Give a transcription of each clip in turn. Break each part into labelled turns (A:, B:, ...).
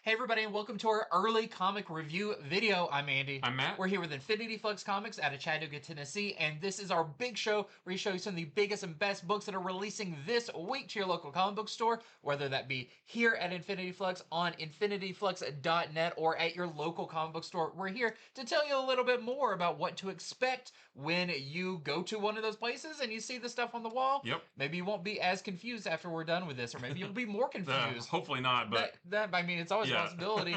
A: Hey everybody, and welcome to our early comic review video. I'm Andy.
B: I'm Matt.
A: We're here with Infinity Flux Comics out of Chattanooga, Tennessee, and this is our big show where we show you some of the biggest and best books that are releasing this week to your local comic book store, whether that be here at Infinity Flux, on infinityflux.net, or at your local comic book store. We're here to tell you a little bit more about what to expect when you go to one of those places and you see the stuff on the wall.
B: Yep.
A: Maybe you won't be as confused after we're done with this, or maybe you'll be more confused.
B: Hopefully not, but
A: I mean, it's always a possibility.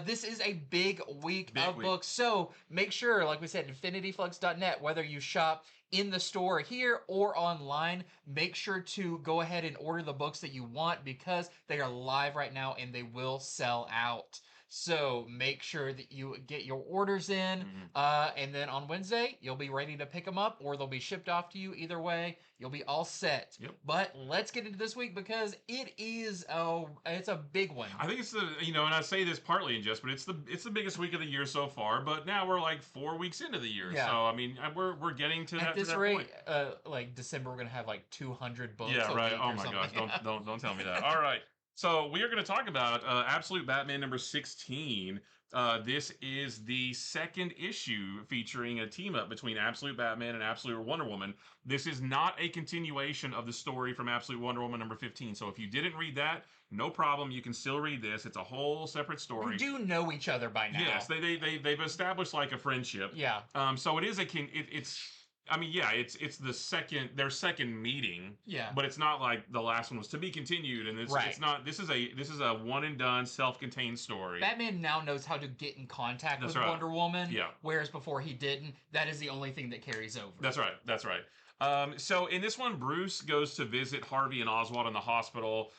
A: This is a big week of books, so make sure, like we said, infinityflux.net, whether you shop in the store here or online, make sure to go ahead and order the books that you want because they are live right now and they will sell out. So make sure that you get your orders in, and then on Wednesday, you'll be ready to pick them up, or they'll be shipped off to you. Either way, you'll be all set.
B: Yep.
A: But let's get into this week because it's a big one.
B: I think it's the and I say this partly in jest, but it's the biggest week of the year so far. But now we're like 4 weeks into the year, so I mean we're getting to
A: at
B: that
A: rate.
B: Point.
A: Like December, we're gonna have like 200 books.
B: Yeah, right. Oh my
A: something.
B: gosh, don't tell me that. All right. So we are going to talk about Absolute Batman number 16. This is the second issue featuring a team up between Absolute Batman and Absolute Wonder Woman. This is not a continuation of the story from Absolute Wonder Woman number 15. So if you didn't read that, no problem. You can still read this. It's a whole separate story.
A: We do know each other by now.
B: Yes, they've established like a friendship.
A: Yeah.
B: So it is it's. I mean, yeah, it's their second meeting.
A: Yeah.
B: But it's not like the last one was to be continued, and it's not. This is a one and done, self-contained story.
A: Batman now knows how to get in contact with Wonder Woman.
B: Yeah.
A: Whereas before he didn't. That is the only thing that carries over.
B: That's right. So in this one, Bruce goes to visit Harvey and Oswald in the hospital.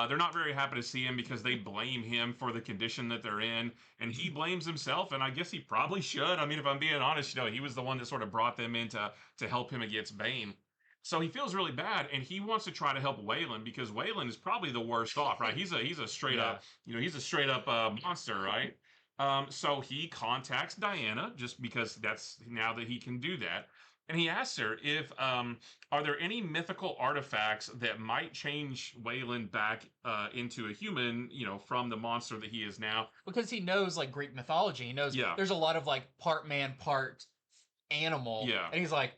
B: They're not very happy to see him because they blame him for the condition that they're in, and he blames himself, and I guess he probably should. I mean, if I'm being honest, he was the one that sort of brought them in to help him against Bane. So he feels really bad, and he wants to try to help Wayland because Wayland is probably the worst off, right? He's a straight up, he's a straight up monster, right? So he contacts Diana just because that's now that he can do that. And he asks her if are there any mythical artifacts that might change Wayland back into a human, from the monster that he is now.
A: Because he knows like Greek mythology. He knows there's a lot of like part man, part animal.
B: Yeah.
A: And he's like,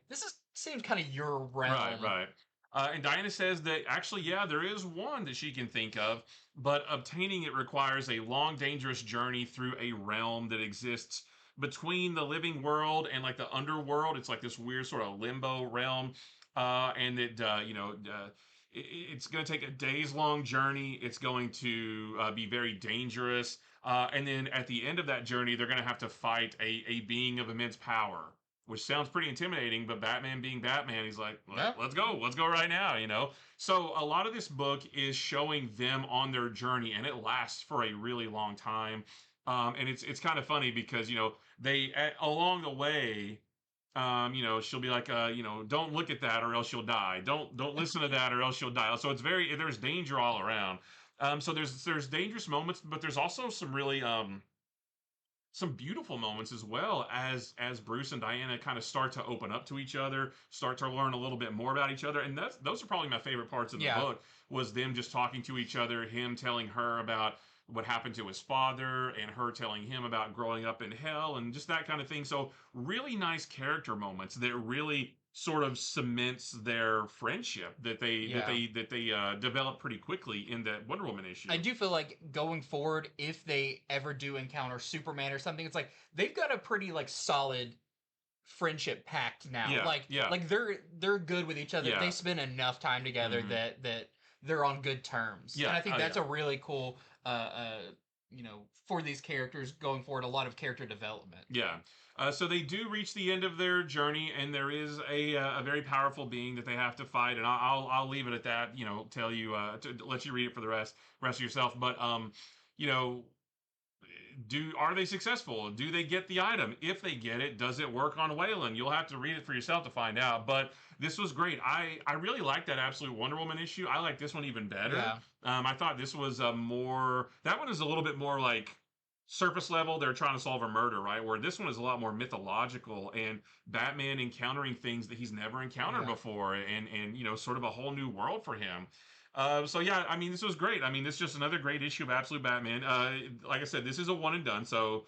A: seems kind of your realm.
B: Right. And Diana says that actually, there is one that she can think of, but obtaining it requires a long, dangerous journey through a realm that exists between the living world and like the underworld. It's like this weird sort of limbo realm, and it's going to take a days-long journey. It's going to be very dangerous, and then at the end of that journey, they're going to have to fight a being of immense power, which sounds pretty intimidating. But Batman being Batman, he's like, let's go right now. So a lot of this book is showing them on their journey, and it lasts for a really long time. And it's kind of funny because they along the way, she'll be like, don't look at that or else you'll die. Don't listen to that or else you'll die. So there's danger all around. So there's dangerous moments, but there's also some really some beautiful moments as well as Bruce and Diana kind of start to open up to each other, start to learn a little bit more about each other, and those are probably my favorite parts of the book. Was them just talking to each other, him telling her about what happened to his father, and her telling him about growing up in hell, and just that kind of thing. So really nice character moments that really sort of cements their friendship that they develop pretty quickly in that Wonder Woman issue.
A: I do feel like going forward, if they ever do encounter Superman or something, it's like they've got a pretty like solid friendship pact now. Like they're good with each other. They spend enough time together that they're on good terms. And I think that's a really cool for these characters going forward, a lot of character development.
B: So they do reach the end of their journey, and there is a very powerful being that they have to fight, and I'll leave it at that. Tell you to let you read it for the rest of yourself. But are they successful? Do they get the item? If they get it, does it work on Wayland? You'll have to read it for yourself to find out. But this was great. I really liked that Absolute Wonder Woman issue. I like this one even better. I thought this was that one is a little bit more like surface level, they're trying to solve a murder, right? Where this one is a lot more mythological and Batman encountering things that he's never encountered before, and sort of a whole new world for him. So yeah, I mean, this was great. I mean, this is just another great issue of Absolute Batman. Like I said, this is a one and done. So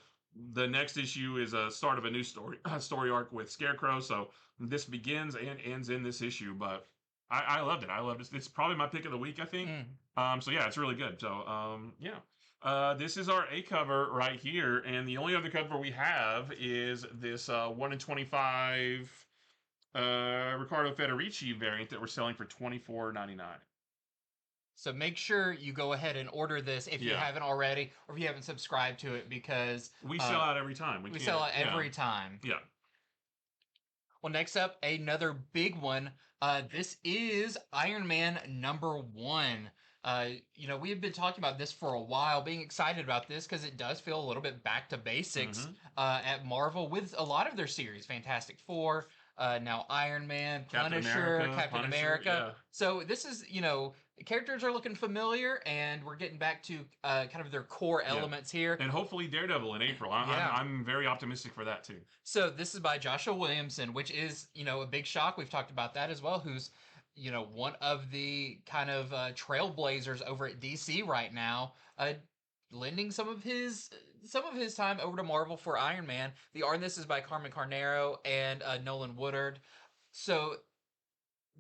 B: the next issue is a start of a new story arc with Scarecrow. So this begins and ends in this issue. But I loved it. I loved it. It's probably my pick of the week, I think. So yeah, it's really good. So yeah. This is our A cover right here, and the only other cover we have is this 1 in 25 Riccardo Federici variant that we're selling for $24.99.
A: So make sure you go ahead and order this if you haven't already, or if you haven't subscribed to it, because
B: we sell out every time.
A: We sell out every time.
B: Yeah.
A: Well, next up, another big one. This is Iron Man #1. We have been talking about this for a while, being excited about this because it does feel a little bit back to basics at Marvel with a lot of their series. Fantastic Four, now Iron Man, Punisher, Captain America. Yeah. So this is, characters are looking familiar, and we're getting back to kind of their core elements here.
B: And hopefully Daredevil in April. I'm very optimistic for that too.
A: So this is by Joshua Williamson, which is, a big shock. We've talked about that as well, who's one of the kind of trailblazers over at DC right now, lending some of his time over to Marvel for Iron Man. The art in this is by Carmen Carnero and Nolan Woodard. So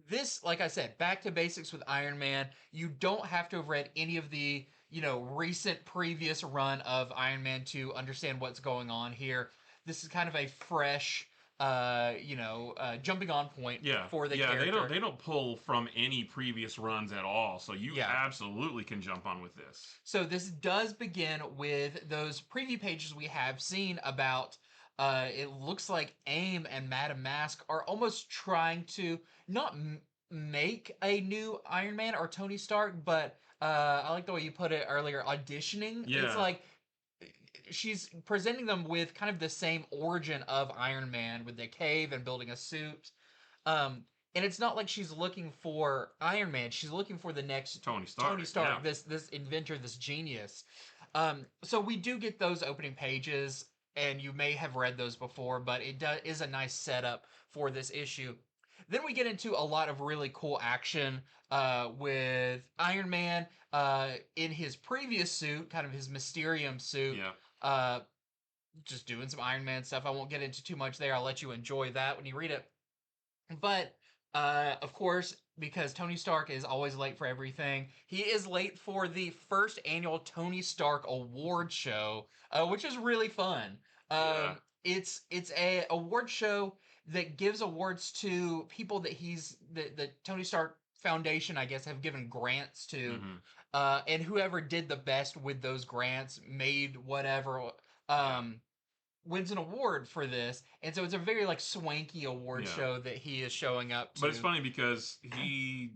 A: this, like I said, back to basics with Iron Man. You don't have to have read any of the, recent previous run of Iron Man to understand what's going on here. This is kind of a fresh, jumping on point for the character.
B: Yeah, they don't pull from any previous runs at all, so you absolutely can jump on with this.
A: So this does begin with those preview pages we have seen about, it looks like AIM and Madame Mask are almost trying to not make a new Iron Man or Tony Stark, but I like the way you put it earlier, auditioning. Yeah. It's like she's presenting them with kind of the same origin of Iron Man with the cave and building a suit. And it's not like she's looking for Iron Man. She's looking for the next
B: Tony Stark,
A: this inventor, this genius. So we do get those opening pages, and you may have read those before, but it is a nice setup for this issue. Then we get into a lot of really cool action with Iron Man in his previous suit, kind of his Mysterium suit. Yeah. Just doing some Iron Man stuff. I won't get into too much there. I'll let you enjoy that when you read it. But, of course, because Tony Stark is always late for everything, he is late for the first annual Tony Stark Award Show, which is really fun. It's a award show that gives awards to people that the Tony Stark Foundation, I guess, have given grants to, and whoever did the best with those grants, made whatever, wins an award for this. And so it's a very swanky award show that he is showing up to.
B: But it's funny because he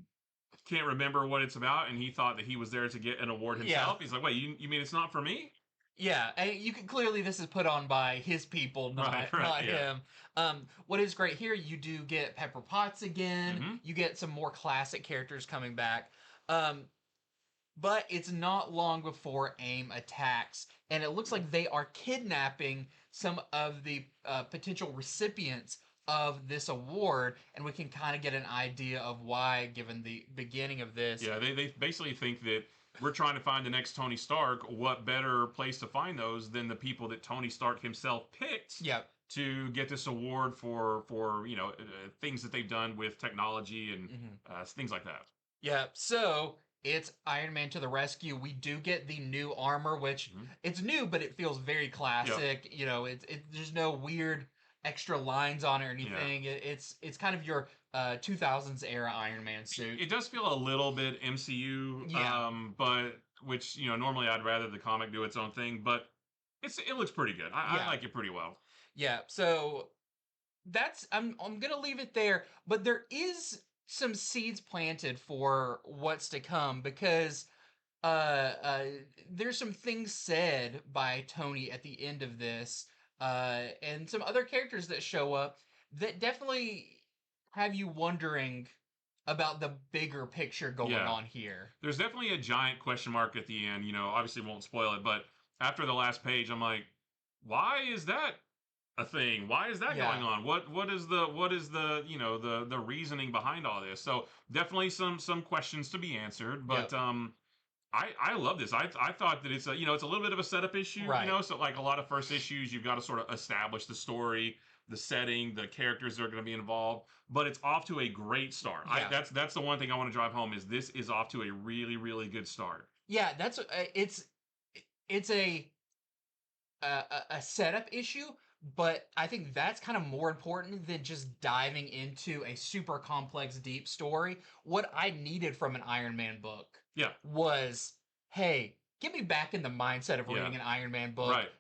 B: can't remember what it's about, and he thought that he was there to get an award himself. He's like, wait, you mean it's not for me?
A: Yeah, and you can clearly this is put on by his people, not him. What is great here, you do get Pepper Potts again. You get some more classic characters coming back. But it's not long before AIM attacks, and it looks like they are kidnapping some of the potential recipients of this award, and we can kind of get an idea of why, given the beginning of this.
B: Yeah, they basically think that we're trying to find the next Tony Stark. What better place to find those than the people that Tony Stark himself picked to get this award for things that they've done with technology and things like that.
A: Yeah, so it's Iron Man to the rescue. We do get the new armor, which it's new, but it feels very classic. Yep. There's no weird extra lines on it or anything. Yeah. It's kind of your 2000s era Iron Man suit.
B: It does feel a little bit MCU, but which normally I'd rather the comic do its own thing, but it looks pretty good. I like it pretty well.
A: Yeah, so that's I'm gonna leave it there, but there is some seeds planted for what's to come because there's some things said by Tony at the end of this, and some other characters that show up that definitely have you wondering about the bigger picture going on here.
B: There's definitely a giant question mark at the end. Obviously won't spoil it, but after the last page, I'm like, why is that a thing? Why is that going on? What is the the reasoning behind all this? So definitely some questions to be answered, but I love this. I thought that it's it's a little bit of a setup issue,
A: Right.
B: so like a lot of first issues, you've got to sort of establish the story, the setting, the characters that are going to be involved, but it's off to a great start.
A: Yeah.
B: That's the one thing I want to drive home is this is off to a really really good start.
A: Yeah, that's it's a setup issue, but I think that's kind of more important than just diving into a super complex, deep story. What I needed from an Iron Man book
B: Yeah.
A: was, hey, get me back in the mindset of
B: Yeah.
A: reading an Iron Man book.
B: Right.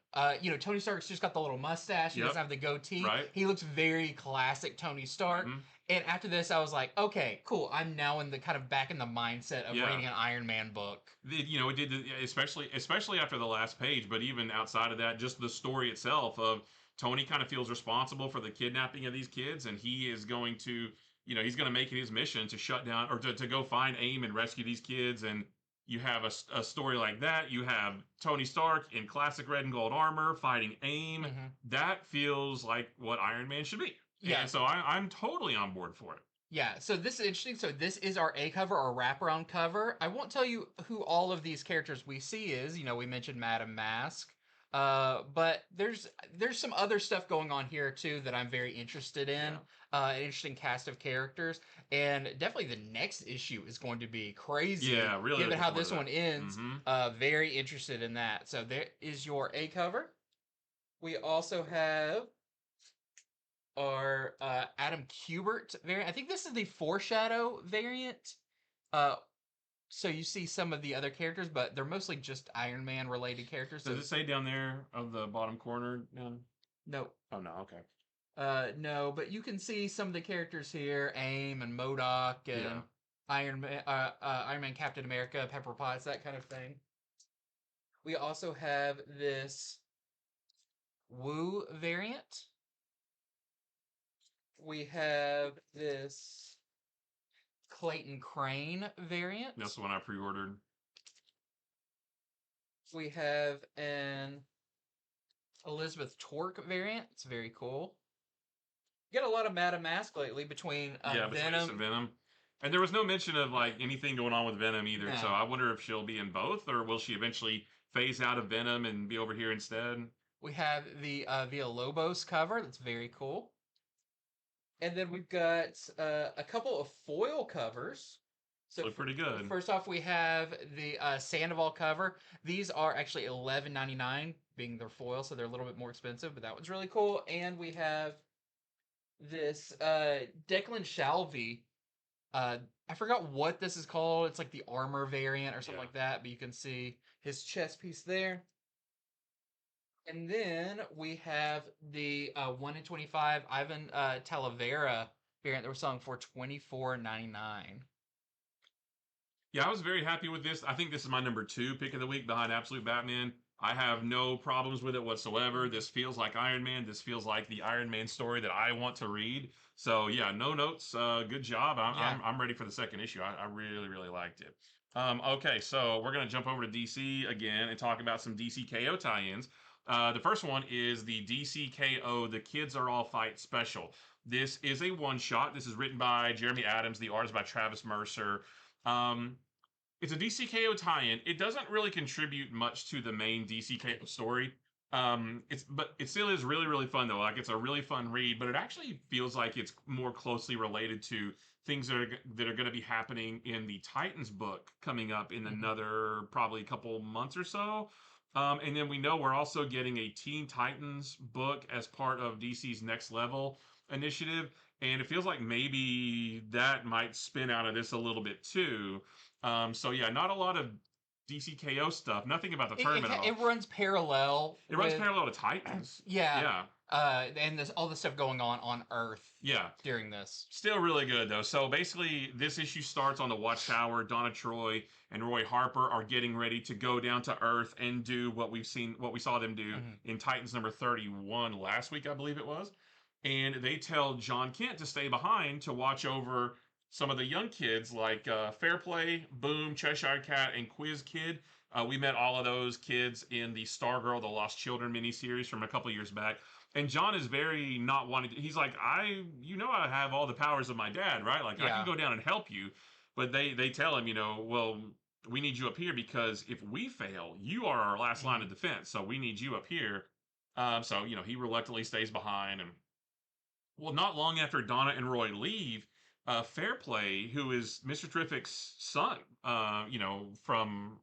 A: Tony Stark's just got the little mustache. He
B: Yep.
A: doesn't have the goatee.
B: Right.
A: He looks very classic Tony Stark.
B: Mhm.
A: And after this, I was like, okay, cool. I'm now in the kind of back in the mindset of
B: Yeah.
A: reading an Iron Man book.
B: It did especially after the last page, but even outside of that, just the story itself of Tony kind of feels responsible for the kidnapping of these kids, and he is going to, he's going to make it his mission to shut down or to go find AIM and rescue these kids. And you have a story like that. You have Tony Stark in classic red and gold armor fighting AIM.
A: Mhm.
B: That feels like what Iron Man should be.
A: Yeah.
B: And so I'm totally on board for it.
A: Yeah, so this is interesting. So this is our A cover, our wraparound cover. I won't tell you who all of these characters we see is. We mentioned Madame Mask. But there's some other stuff going on here too that I'm very interested in.
B: Yeah.
A: An interesting cast of characters, and definitely the next issue is going to be crazy.
B: Yeah, really.
A: Given how this one ends,
B: Mhm.
A: Very interested in that. So there is your A cover. We also have our Adam Kubert variant. I think this is the Foreshadow variant. Uh, so you see some of the other characters, but they're mostly just Iron Man related characters.
B: Does it say down there of the bottom corner?
A: No.
B: Oh no. Okay.
A: No, but you can see some of the characters here: AIM and MODOK and Iron Man, Captain America, Pepper Potts, that kind of thing. We also have this Wu variant. We have this Clayton Crane variant.
B: That's the one I pre-ordered.
A: We have an Elizabeth Torque variant. It's very cool. You get a lot of Madame Mask lately between Venom.
B: Between Venom. And there was no mention of like anything going on with Venom either.
A: No.
B: So I wonder if she'll be in both, or will she eventually phase out of Venom and be over here instead?
A: We have the Villalobos cover. That's very cool. And then we've got a couple of foil covers. So
B: look pretty good.
A: First off, we have the Sandoval cover. These are actually $11.99, being their foil, so they're a little bit more expensive, but that one's really cool. And we have this Declan Shalvey. I forgot what this is called. It's like the armor variant or something like that, but you can see his chest piece there. And then we have the 1 in 25 Ivan Talavera variant that we're selling for $24.99.
B: Yeah, I was very happy with this. I think this is my number 2 pick of the week behind Absolute Batman. I have no problems with it whatsoever. This feels like Iron Man. This feels like the Iron Man story that I want to read. So yeah, no notes. Good job. I'm ready for the second issue. I really really liked it. Okay, so we're gonna jump over to DC again and talk about some DC KO tie-ins. The first one is the DC KO The Kids Are All Fight special. This is a one-shot. This is written by Jeremy Adams. The art is by Travis Mercer. It's a DCKO tie-in. It doesn't really contribute much to the main DCKO story. But it still is really really fun though. Like it's a really fun read, but it actually feels like it's more closely related to things that are going to be happening in the Titans book coming up in another probably couple months or so. And then we know we're also getting a Teen Titans book as part of DC's Next Level initiative, and it feels like maybe that might spin out of this a little bit too. So yeah, not a lot of DCKO stuff. Nothing about the tournament at all.
A: It runs parallel.
B: It runs parallel to Titans.
A: Yeah. And there's all the stuff going on Earth.
B: Yeah.
A: During this.
B: Still really good though. So basically, this issue starts on the Watchtower. Donna Troy and Roy Harper are getting ready to go down to Earth and do what we saw them do in Titans number 31 last week, I believe it was. And they tell John Kent to stay behind to watch over some of the young kids like Fairplay, Boom, Cheshire Cat, and Quiz Kid. We met all of those kids in the Stargirl, the Lost Children miniseries from a couple years back. And John is very not wanting to, he's like, I have all the powers of my dad, right? Like, I can
A: Yeah.
B: go down and help you. But they tell him, well, we need you up here because if we fail, you are our last line of defense. So we need you up here. So, he reluctantly stays behind. And, well, not long after Donna and Roy leave, Fairplay, who is Mr. Terrific's son, from,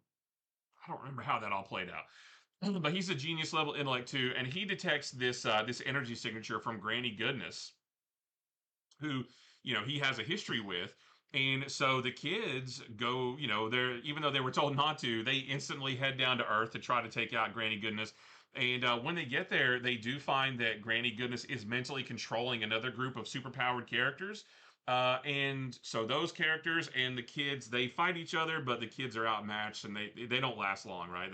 B: I don't remember how that all played out. But he's a genius level intellect too, and he detects this energy signature from Granny Goodness, who he has a history with. And so the kids go, they're, even though they were told not to, they instantly head down to Earth to try to take out Granny Goodness. And when they get there, they do find that Granny Goodness is mentally controlling another group of superpowered characters. And so those characters and the kids, they fight each other, but the kids are outmatched and they don't last long, right?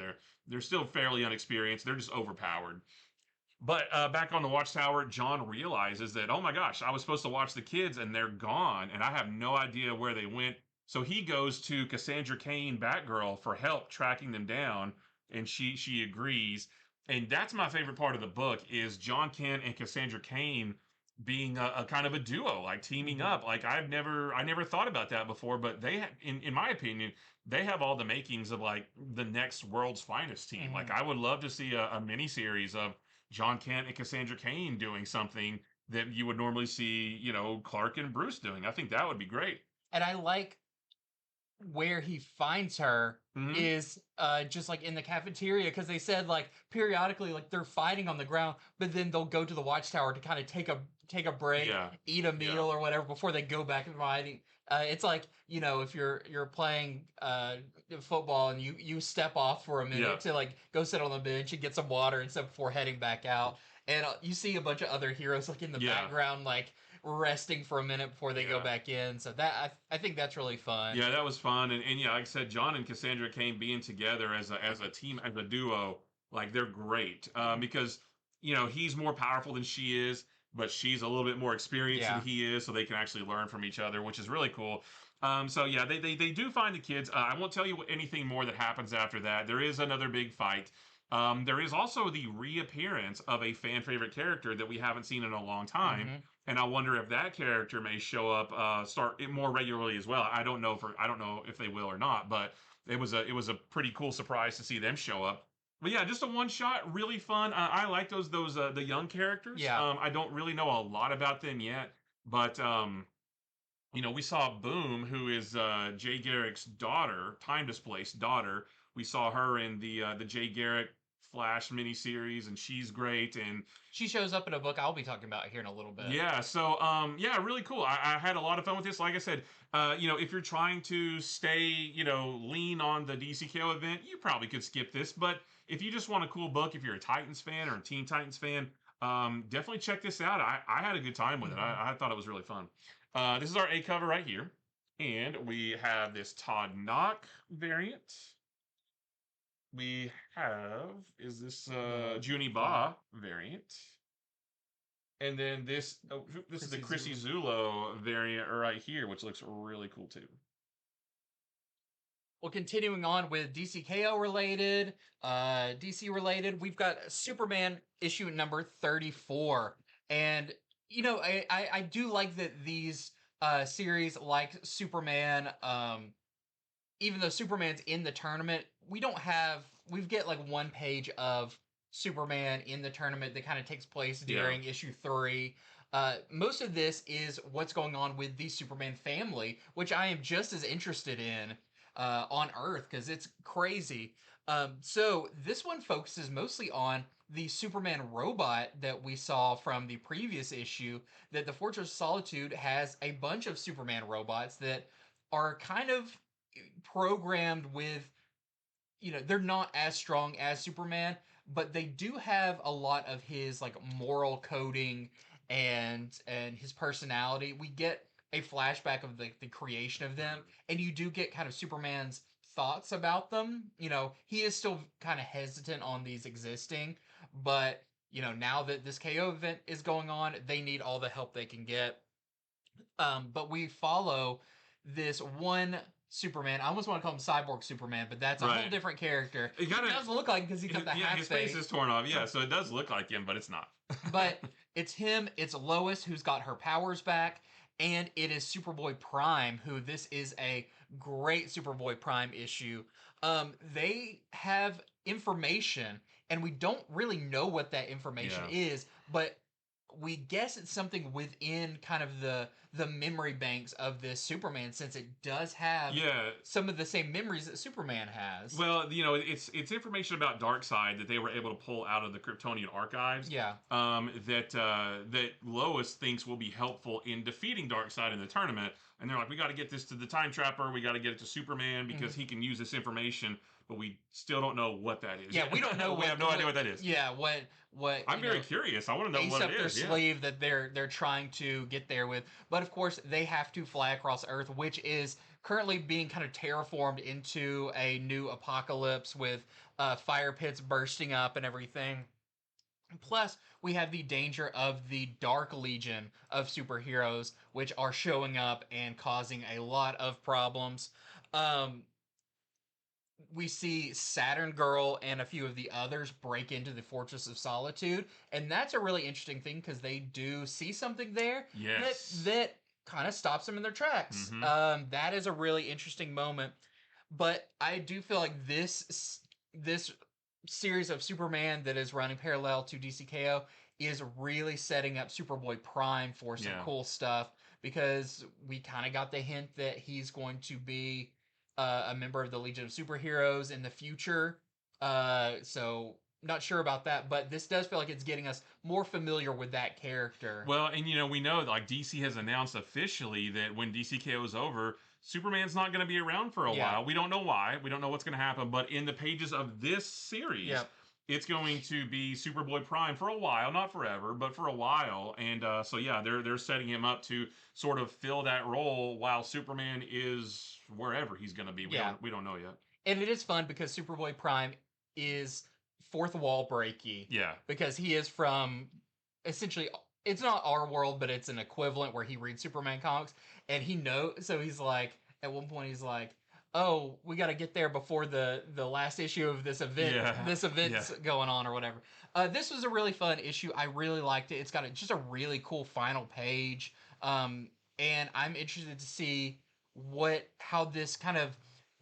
B: They're still fairly unexperienced. They're just overpowered. But back on the Watchtower, John realizes that, oh my gosh, I was supposed to watch the kids and they're gone, and I have no idea where they went. So he goes to Cassandra Cain, Batgirl, for help tracking them down, and she agrees. And that's my favorite part of the book is John Kent and Cassandra Cain being a kind of a duo, like teaming up. Like I never thought about that before, but in my opinion, they have all the makings of like the next world's finest team. Like I would love to see a mini series of John Kent and Cassandra Cain doing something that you would normally see, Clark and Bruce doing. I think that would be great.
A: And I like where he finds her
B: Mhm.
A: is just like in the cafeteria, because they said like periodically like they're fighting on the ground, but then they'll go to the Watchtower to kind of take a break,
B: Yeah.
A: eat a meal or whatever before they go back and fighting. It's like, if you're playing football and you step off for a minute to like go sit on the bench and get some water and stuff before heading back out, and you see a bunch of other heroes like in the background like resting for a minute before they go back in. So that I think that's really fun.
B: Yeah, that was fun. And yeah, like I said, John and Cassandra Cain being together as a team, as a duo, like they're great. Because he's more powerful than she is, but she's a little bit more experienced than he is, so they can actually learn from each other, which is really cool. So yeah, they do find the kids. I won't tell you anything more that happens after that. There is another big fight. There is also the reappearance of a fan favorite character that we haven't seen in a long time. And I wonder if that character may show up, start it more regularly as well. I don't know if they will or not, but it was a pretty cool surprise to see them show up. But yeah, just a one shot, really fun. I like those the young characters.
A: Yeah.
B: I don't really know a lot about them yet, but we saw Boom, who is Jay Garrick's daughter, time displaced daughter. We saw her in the Jay Garrick Flash miniseries, and she's great. And
A: she shows up in a book I'll be talking about here in a little bit.
B: yeah, so yeah, really cool. I had a lot of fun with this. Like I said, if you're trying to stay, lean on the DCKO event, you probably could skip this. But if you just want a cool book, if you're a Titans fan or a Teen Titans fan, definitely check this out. I had a good time with it. I thought it was really fun. This is our A cover right here, and we have this Todd Knock variant. We have this Junie Ba variant. And then this is the Chrissy Zulo variant right here, which looks really cool too.
A: Well, continuing on with DCKO related, DC related, we've got Superman issue number 34. And, I do like that these series like Superman, even though Superman's in the tournament, we get like one page of Superman in the tournament that kind of takes place during issue 3. Most of this is what's going on with the Superman family, which I am just as interested in on Earth because it's crazy. So this one focuses mostly on the Superman robot that we saw from the previous issue, that the Fortress of Solitude has a bunch of Superman robots that are kind of programmed with, they're not as strong as Superman, but they do have a lot of his like moral coding and his personality. We get a flashback of the creation of them, and you do get kind of Superman's thoughts about them. He is still kind of hesitant on these existing, but now that this KO event is going on, they need all the help they can get. But we follow this one Superman. I almost want to call him Cyborg Superman, but that's a whole different character. It does look like because he got the half
B: his face is torn off. Yeah, so it does look like him, but it's not.
A: But it's him. It's Lois who's got her powers back, and it is Superboy Prime who this is a great Superboy Prime issue. They have information, and we don't really know what that information is, but we guess it's something within kind of the memory banks of this Superman, since it does have some of the same memories that Superman has.
B: Well, it's information about Darkseid that they were able to pull out of the Kryptonian archives.
A: Yeah.
B: That Lois thinks will be helpful in defeating Darkseid in the tournament, and they're like, we got to get this to the Time Trapper. We got to get it to Superman because he can use this information. But we still don't know what that is.
A: Yeah, we don't know.
B: We have no idea what that is.
A: Yeah, what?
B: I'm very curious. I want to know what it is.
A: Ace up their sleeve that they're trying to get there with. But of course, they have to fly across Earth, which is currently being kind of terraformed into a new apocalypse with fire pits bursting up and everything. Plus, we have the danger of the Dark Legion of superheroes, which are showing up and causing a lot of problems. We see Saturn Girl and a few of the others break into the Fortress of Solitude, and that's a really interesting thing because they do see something there that kind of stops them in their tracks. That is a really interesting moment, but I do feel like this series of Superman that is running parallel to DCKO is really setting up Superboy Prime for some cool stuff, because we kind of got the hint that he's going to be a member of the Legion of Superheroes in the future. So not sure about that, but this does feel like it's getting us more familiar with that character.
B: Well, and we know like DC has announced officially that when DCKO is over, Superman's not going to be around for a while. We don't know why. We don't know what's going to happen, but in the pages of this series, it's going to be Superboy Prime for a while, not forever, but for a while. And so they're setting him up to sort of fill that role while Superman is wherever he's going to be. We don't know yet.
A: And it is fun because Superboy Prime is fourth wall breaky.
B: Yeah.
A: Because he is from essentially, it's not our world, but it's an equivalent where he reads Superman comics, and he knows. So he's like, at one point he's like, oh, we got to get there before the last issue of this event. This event's going on or whatever. This was a really fun issue. I really liked it. It's got just a really cool final page. And I'm interested to see how this kind of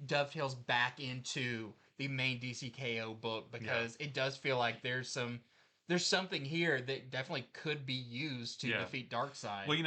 A: dovetails back into the main DCKO book, because it does feel like there's something here that definitely could be used to defeat Darkseid.
B: Well,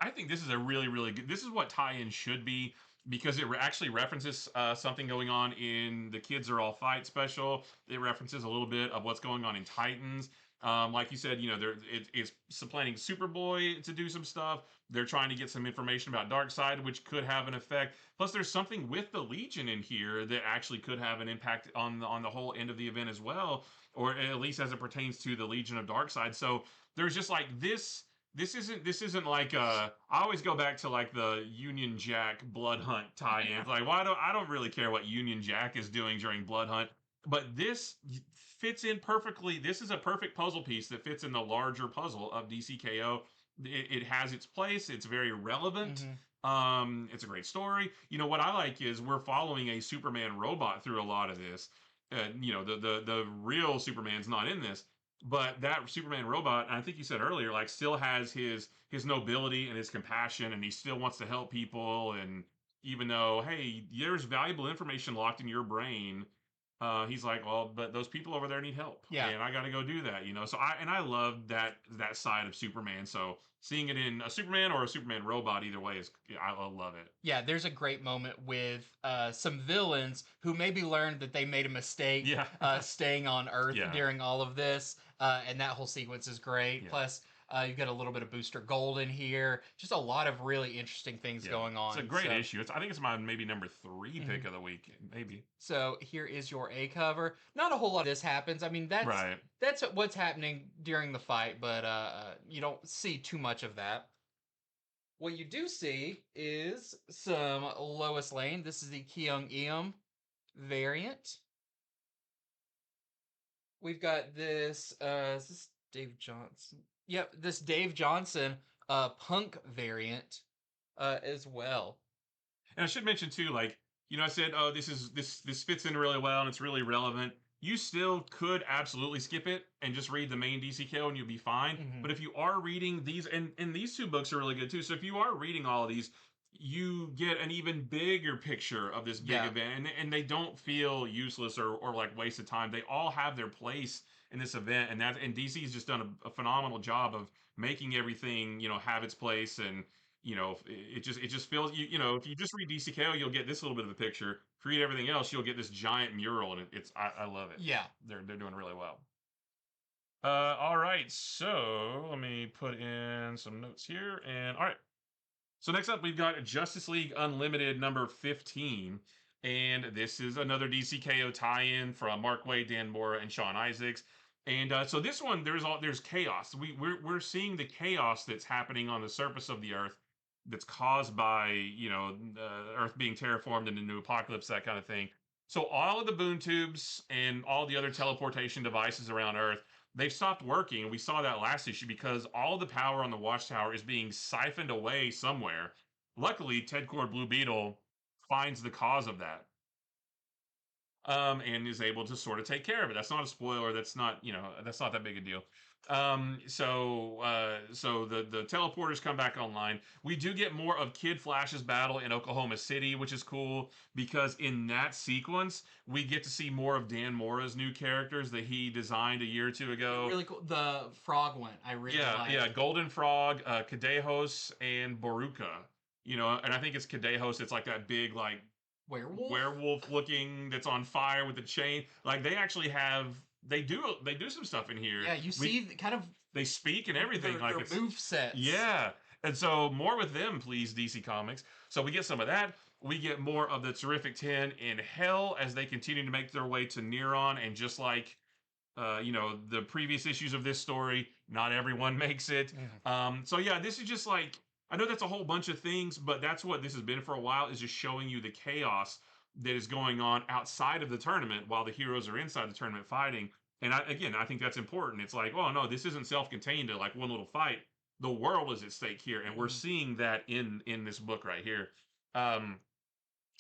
B: I think this is a really, really good, this is what tie-in should be, because it actually references something going on in the Kids Are All Fight special. It references a little bit of what's going on in Titans. Like you said, it's supplanting Superboy to do some stuff. They're trying to get some information about Darkseid, which could have an effect. Plus, there's something with the Legion in here that actually could have an impact on the whole end of the event as well, or at least as it pertains to the Legion of Darkseid. So there's just like this. This isn't like I always go back to like the Union Jack Blood Hunt tie-ins. Like, I don't really care what Union Jack is doing during Blood Hunt, but this fits in perfectly. This is a perfect puzzle piece that fits in the larger puzzle of DCKO. It has its place. It's very relevant. It's a great story. What I like is we're following a Superman robot through a lot of this. The real Superman's not in this. But that Superman robot, and I think you said earlier, like still has his nobility and his compassion, and he still wants to help people. And even though, hey, there's valuable information locked in your brain, he's like, well, but those people over there need help, and I got to go do that. So I love that side of Superman. So seeing it in a Superman or a Superman robot, either way, I love it.
A: Yeah, there's a great moment with some villains who maybe learned that they made a mistake staying on Earth during all of this, and that whole sequence is great. Plus, you've got a little bit of Booster Gold in here. Just a lot of really interesting things going on.
B: It's a great issue. I think it's my maybe number 3 pick of the week, maybe.
A: So here is your A cover. Not a whole lot of this happens. I mean, that's what's happening during the fight, but you don't see too much of that. What you do see is some Lois Lane. This is the Kyung-eum variant. We've got this, is this Dave Johnson? Yep, this Dave Johnson punk variant as well.
B: And I should mention too, like, I said, oh, this fits in really well and it's really relevant. You still could absolutely skip it and just read the main DCKO and you'll be fine.
A: Mm-hmm.
B: But if you are reading these, and these two books are really good too. So if you are reading all of these, you get an even bigger picture of this big event, and they don't feel useless or like wasted time. They all have their place in this event, and DC's just done a phenomenal job of making everything have its place, and it just feels if you just read DCKO, you'll get this little bit of a picture. If you read everything else, you'll get this giant mural, and I love it.
A: Yeah,
B: they're doing really well. All right, so let me put in some notes here, and all right. So next up, we've got Justice League Unlimited number 15. And this is another DCKO tie-in from Mark Waid, Dan Mora, and Sean Isaacs. And so this one, there's chaos. We're seeing the chaos that's happening on the surface of the Earth, that's caused by Earth being terraformed in a new apocalypse, that kind of thing. So all of the boon tubes and all the other teleportation devices around Earth, they've stopped working, and we saw that last issue because all the power on the Watchtower is being siphoned away somewhere. Luckily, Ted Cord Blue Beetle finds the cause of that, and is able to sort of take care of it. That's not a spoiler. That's not that big a deal. So the teleporters come back online. We do get more of Kid Flash's battle in Oklahoma City, which is cool because in that sequence we get to see more of Dan Mora's new characters that he designed a year or two ago.
A: Really cool. The frog one, I really like.
B: Yeah, Golden Frog, Kadejos, and Boruca. And I think it's Kadejos. It's like that big werewolf looking that's on fire with a chain. Like they actually have. They do some stuff in here.
A: Yeah, you see kind of
B: they speak and everything,
A: their move sets.
B: Yeah. And so more with them, please, DC Comics. So we get some of that. We get more of the Terrific 10 in Hell as they continue to make their way to Neron, and just like the previous issues of this story, not everyone makes it. So yeah, this is just like, I know that's a whole bunch of things, but that's what this has been for a while, is just showing you the chaos that is going on outside of the tournament while the heroes are inside the tournament fighting. And I think that's important. It's like, oh no, this isn't self-contained to like one little fight. The world is at stake here, and we're seeing that in this book right here.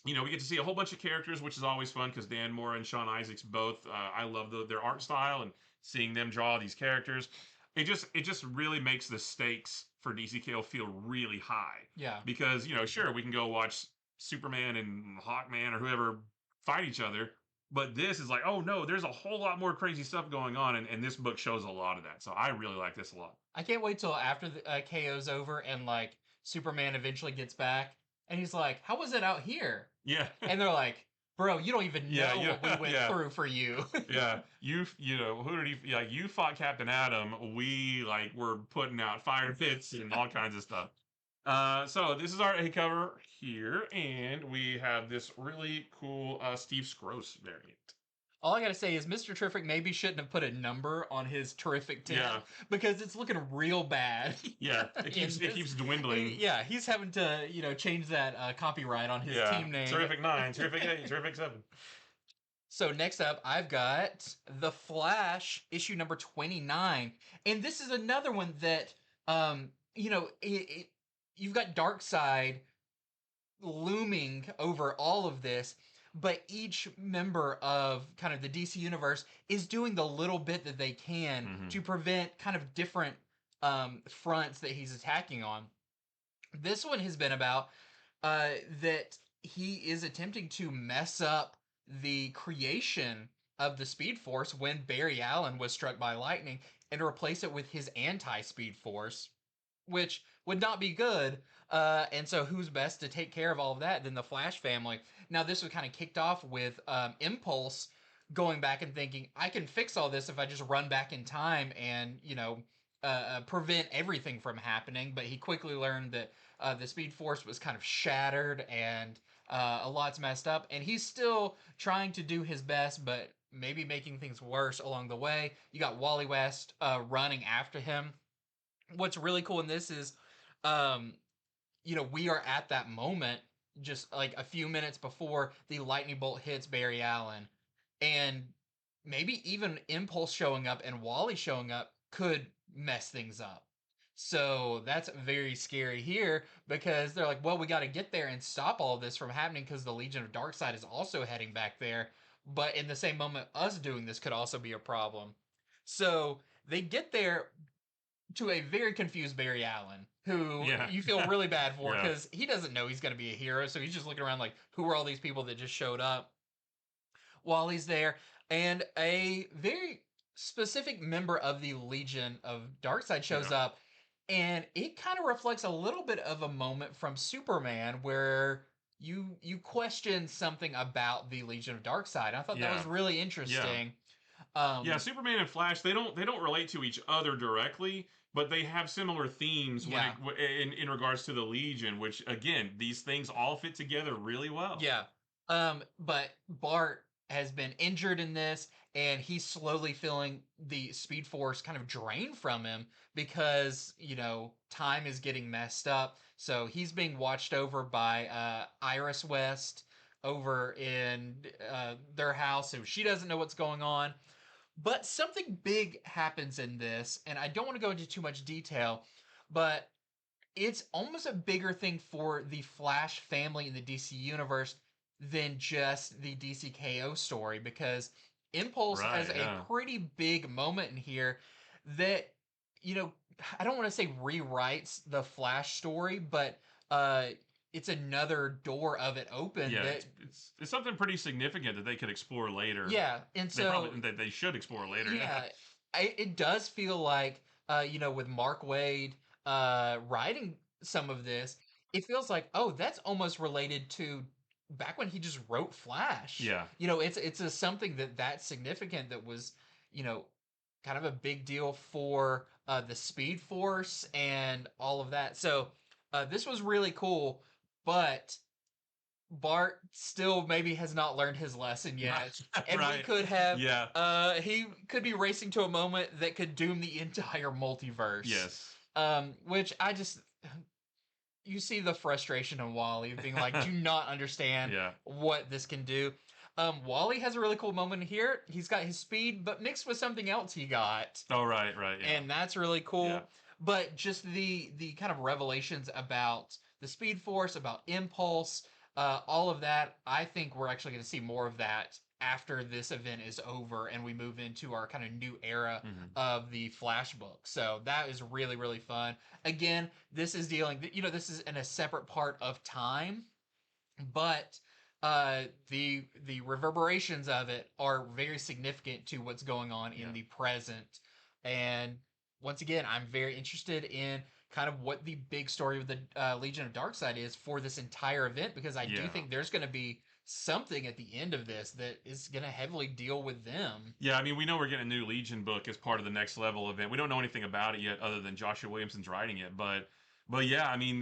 B: We get to see a whole bunch of characters, which is always fun because Dan Mora and Sean Isaacs both. I love their art style and seeing them draw these characters. It just really makes the stakes for DCKO feel really high.
A: Yeah.
B: Because sure, we can go watch Superman and Hawkman or whoever fight each other, but this is like, oh no, there's a whole lot more crazy stuff going on, and this book shows a lot of that. So I really like this a lot.
A: I can't wait till after the KO's over and like Superman eventually gets back, and he's like, "How was it out here?"
B: Yeah.
A: And they're like, "Bro, you don't even know what we went through for you."
B: Yeah, who did he like? You fought Captain Atom. We were putting out fire pits and all kinds of stuff. So this is our A cover here, and we have this really cool Steve Skroce variant.
A: All I gotta say is Mr. Terrific maybe shouldn't have put a number on his Terrific 10 because it's looking real bad.
B: Yeah, it keeps dwindling.
A: Yeah, he's having to change that copyright on his team name.
B: Terrific 9, Terrific 8, Terrific 7.
A: So next up, I've got The Flash, issue number 29, and this is another one that you've got Darkseid looming over all of this. But each member of kind of the DC universe is doing the little bit that they can to prevent kind of different fronts that he's attacking on. This one has been about that he is attempting to mess up the creation of the Speed Force when Barry Allen was struck by lightning, and replace it with his anti-Speed Force, which would not be good. And so who's best to take care of all of that than the Flash family? Now, this was kind of kicked off with Impulse going back and thinking, I can fix all this if I just run back in time and, prevent everything from happening. But he quickly learned that the Speed Force was kind of shattered and a lot's messed up. And he's still trying to do his best, but maybe making things worse along the way. You got Wally West running after him. What's really cool in this is, we are at that moment just like a few minutes before the lightning bolt hits Barry Allen, and maybe even Impulse showing up and Wally showing up could mess things up. So that's very scary here because they're like, well, we got to get there and stop all of this from happening because the Legion of Darkseid is also heading back there. But in the same moment, us doing this could also be a problem. So they get there to a very confused Barry Allen, who
B: Yeah.
A: you feel really bad for
B: Yeah.
A: because he doesn't know he's going to be a hero. So he's just looking around like, who are all these people that just showed up while he's there? And a very specific member of the Legion of Darkseid shows
B: Yeah.
A: up, and it kind of reflects a little bit of a moment from Superman where you question something about the Legion of Darkseid. I thought that
B: Yeah.
A: was really
B: Yeah.
A: interesting.
B: Yeah, Superman and Flash, they don't relate to each other directly, but they have similar themes when
A: Yeah.
B: in regards to the Legion, which again, these things all fit together really well.
A: Yeah. But Bart has been injured in this, and he's slowly feeling the Speed Force kind of drain from him because, time is getting messed up. So he's being watched over by Iris West over in their house, so she doesn't know what's going on. But something big happens in this, and I don't want to go into too much detail, but it's almost a bigger thing for the Flash family in the DC universe than just the DCKO story because Impulse
B: Right,
A: has a
B: yeah.
A: pretty big moment in here that you know I don't want to say rewrites the Flash story, but uh it's another door of it open
B: Yeah,
A: that
B: it's something pretty significant that they could explore later.
A: yeah, and
B: They
A: so
B: probably they should explore later, yeah.
A: yeah, it does feel like with Mark Wade writing some of this, it feels like oh, that's almost related to back when he just wrote Flash.
B: Yeah.
A: It's a something that's significant that was you know kind of a big deal for the Speed Force and all of that. So this was really cool, but Bart still maybe has not learned his lesson yet. And we
B: Right.
A: could have
B: Yeah.
A: he could be racing to a moment that could doom the entire multiverse.
B: Yes.
A: Which I just you see the frustration in Wally of being like, do not understand
B: Yeah.
A: what this can do. Wally has a really cool moment here. He's got his speed, but mixed with something else he got.
B: Oh, right, yeah.
A: And that's really cool.
B: Yeah.
A: But just the kind of revelations about the Speed Force, about Impulse, all of that, I think we're actually going to see more of that after this event is over and we move into our kind of new era of the Flash book. So that is really, really fun. Again, this is dealing, this is in a separate part of time, but the reverberations of it are very significant to what's going on in the present. And once again, I'm very interested in kind of what the big story of the Legion of Darkseid is for this entire event because I do think there's going to be something at the end of this that is going to heavily deal with them.
B: Yeah, I mean, we know we're getting a new Legion book as part of the next level event. We don't know anything about it yet, other than Joshua Williamson's writing it. But yeah, I mean,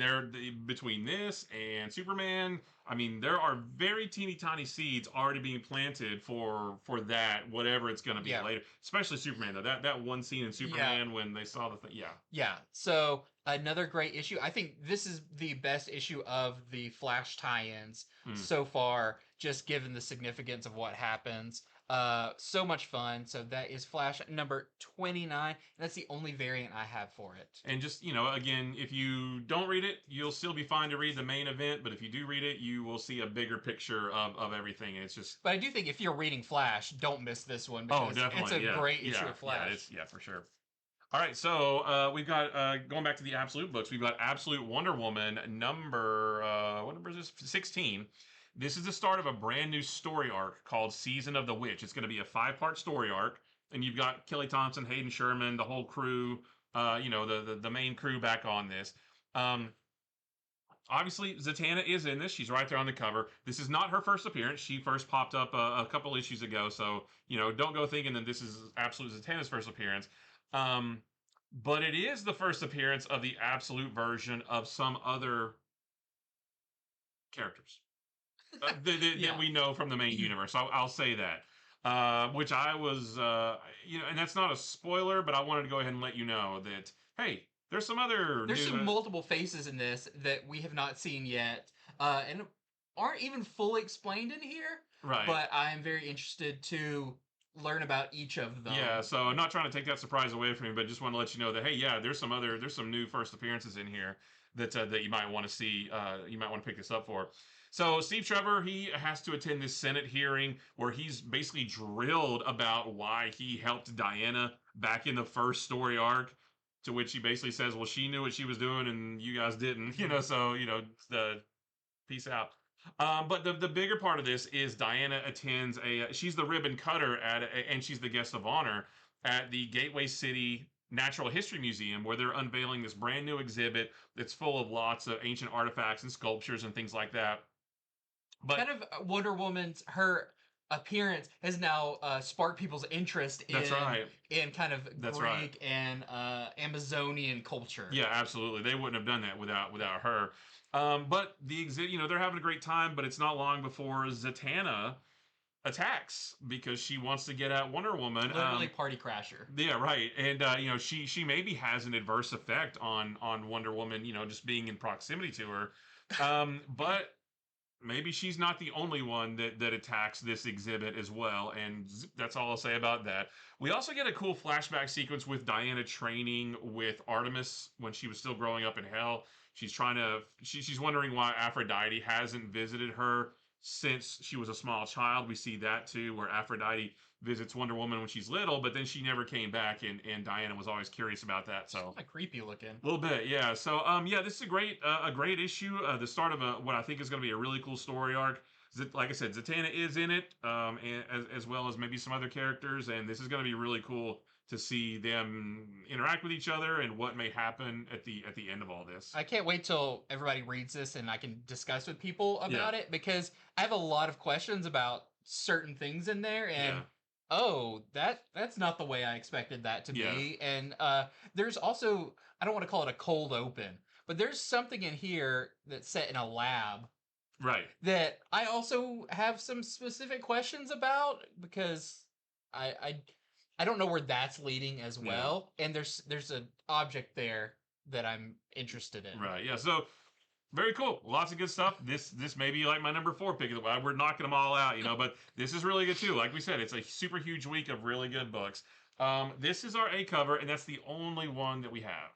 B: between this and Superman. I mean, there are very teeny tiny seeds already being planted for that whatever it's going to be later. Especially Superman though. That one scene in Superman when they saw the thing. Yeah.
A: Yeah. So another great issue. I think this is the best issue of the Flash tie-ins so far, just given the significance of what happens. So much fun. So that is Flash number 29. And that's the only variant I have for it.
B: And just, again, if you don't read it, you'll still be fine to read the main event. But if you do read it, you will see a bigger picture of everything. And it's just.
A: But I do think if you're reading Flash, don't miss this one because it's a great issue of Flash.
B: Yeah, for sure. All right, so we've got going back to the Absolute books. We've got Absolute Wonder Woman number what number is this? 16. This is the start of a brand new story arc called Season of the Witch. It's going to be a 5-part story arc, and you've got Kelly Thompson, Hayden Sherman, the whole crew, the main crew back on this. Obviously, Zatanna is in this. She's right there on the cover. This is not her first appearance. She first popped up a couple issues ago, so don't go thinking that this is Absolute Zatanna's first appearance. But it is the first appearance of the Absolute version of some other characters that we know from the main universe. I'll say that. Which I was, and that's not a spoiler, but I wanted to go ahead and let you know that, hey, there's some other.
A: There's some multiple faces in this that we have not seen yet, and aren't even fully explained in here.
B: Right.
A: But I am very interested to learn about each of them.
B: Yeah, so I'm not trying to take that surprise away from you, but just want to let you know that hey, yeah, there's some new first appearances in here that you might want to see. You might want to pick this up for. So Steve Trevor, he has to attend this Senate hearing where he's basically drilled about why he helped Diana back in the first story arc. To which he basically says, "Well, she knew what she was doing, and you guys didn't." So the peace out. But the bigger part of this is Diana attends she's the ribbon cutter and she's the guest of honor at the Gateway City Natural History Museum, where they're unveiling this brand new exhibit that's full of lots of ancient artifacts and sculptures and things like that.
A: But kind of Wonder Woman's her appearance has now sparked people's interest
B: that's right.
A: in kind of
B: that's
A: Greek
B: right.
A: and Amazonian culture.
B: Yeah, absolutely. They wouldn't have done that without her. But the exhibit, they're having a great time, but it's not long before Zatanna attacks because she wants to get at Wonder Woman.
A: Literally party crasher.
B: Yeah, right. And she maybe has an adverse effect on Wonder Woman, just being in proximity to her. But maybe she's not the only one that attacks this exhibit as well, and that's all I'll say about that. We also get a cool flashback sequence with Diana training with Artemis when she was still growing up in Hell. She's wondering why Aphrodite hasn't visited her since she was a small child. We see that too, where Aphrodite visits Wonder Woman when she's little, but then she never came back, and Diana was always curious about that. So
A: kind of creepy looking.
B: A little bit, yeah. So yeah, this is a great issue. The start of what I think is going to be a really cool story arc. Like I said, Zatanna is in it, and as well as maybe some other characters, and this is going to be really cool to see them interact with each other and what may happen at the end of all this.
A: I can't wait till everybody reads this and I can discuss with people about it, because I have a lot of questions about certain things in there, and oh, that's not the way I expected that to be. And there's also, I don't want to call it a cold open, but there's something in here that's set in a lab.
B: Right.
A: That I also have some specific questions about, because I don't know where that's leading as well. Yeah. And there's an object there that I'm interested in.
B: Right. Yeah. So very cool. Lots of good stuff. This may be like my number 4 pick. We're knocking them all out, but this is really good too. Like we said, it's a super huge week of really good books. This is our A cover, and that's the only one that we have.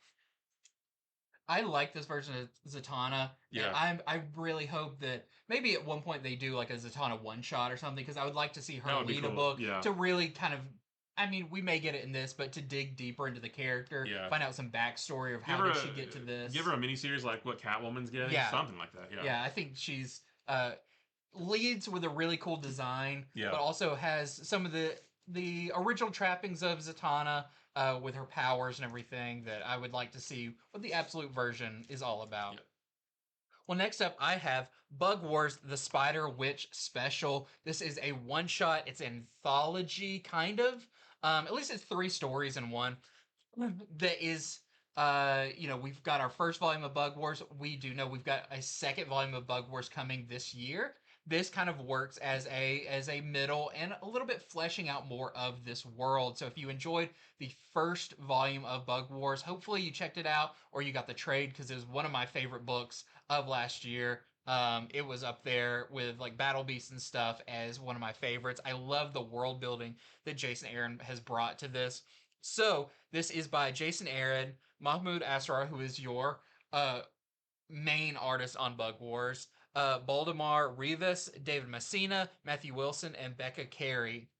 A: I like this version of Zatanna.
B: Yeah.
A: I really hope that maybe at one point they do like a Zatanna one shot or something, because I would like to see her lead a book to really kind of. I mean, we may get it in this, but to dig deeper into the character, find out some backstory of how did she get to this.
B: Give her a miniseries like what Catwoman's getting, something like that.
A: Yeah, I think she's leads with a really cool design, but also has some of the original trappings of Zatanna with her powers and everything that I would like to see what the absolute version is all about. Yep. Well, next up, I have Bug Wars, the Spyder Wytch Special. This is a one-shot. It's anthology, kind of. At least it's 3 stories in one. That is, we've got our first volume of Bug Wars. We do know we've got a second volume of Bug Wars coming this year. This kind of works as a middle and a little bit fleshing out more of this world. So if you enjoyed the first volume of Bug Wars, hopefully you checked it out or you got the trade, because it was one of my favorite books of last year. It was up there with like Battle Beasts and stuff as one of my favorites. I love the world building that Jason Aaron has brought to this. So this is by Jason Aaron, Mahmoud Asrar, who is your main artist on Bug Wars, Baldemar Rivas, David Messina, Matthew Wilson, and Becca Carey.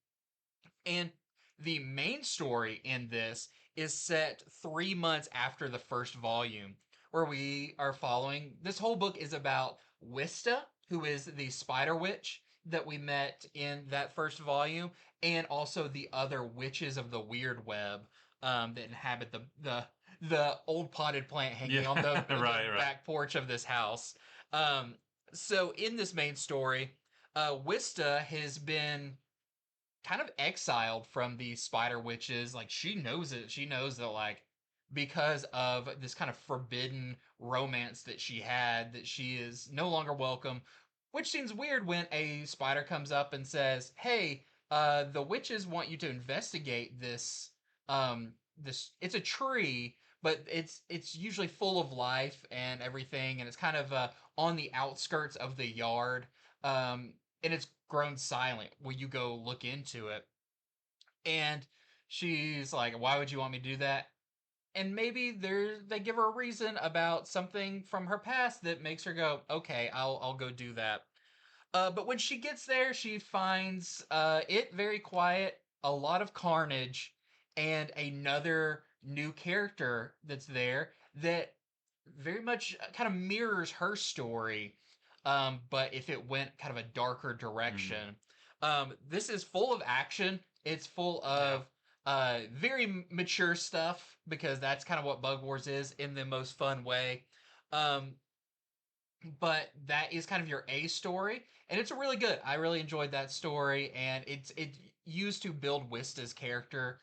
A: And the main story in this is set 3 months after the first volume, where we are following. This whole book is about Wista, who is the Spider Witch that we met in that first volume, and also the other witches of the Weird Web that inhabit the old potted plant hanging on the, back porch of this house. So in this main story, Wista has been kind of exiled from the Spider Witches. Like, she knows it. She knows that, like, because of this kind of forbidden romance that she had, that she is no longer welcome, which seems weird when a spider comes up and says, hey, the witches want you to investigate this, it's a tree, but it's usually full of life and everything, and it's kind of on the outskirts of the yard, and it's grown silent. Will you go look into it? And she's like, why would you want me to do that? And maybe they give her a reason about something from her past that makes her go, okay, I'll go do that. But when she gets there, she finds it very quiet, a lot of carnage, and another new character that's there that very much kind of mirrors her story. But if it went kind of a darker direction, this is full of action. It's full of very mature stuff because that's kind of what Bug Wars is in the most fun way. Um, but that is kind of your A story, and it's really good. I really enjoyed that story, and it used to build Wista's character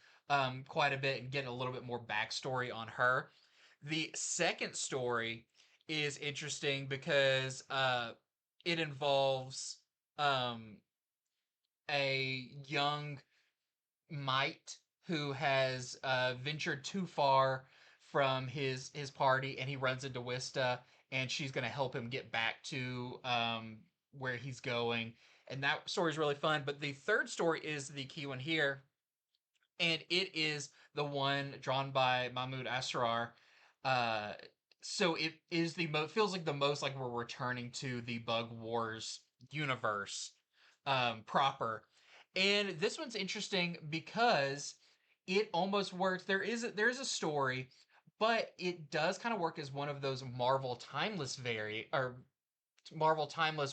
A: quite a bit and get a little bit more backstory on her. The second story is interesting because it involves um, a young Might who has ventured too far from his party, and he runs into Wista, and she's going to help him get back to where he's going. And that story is really fun. But the third story is the key one here, and it is the one drawn by Mahmoud Asrar. Uh, so it is feels like the most like we're returning to the Bug Wars universe proper. And this one's interesting because it almost works. There is a story, but it does kind of work as one of those Marvel Timeless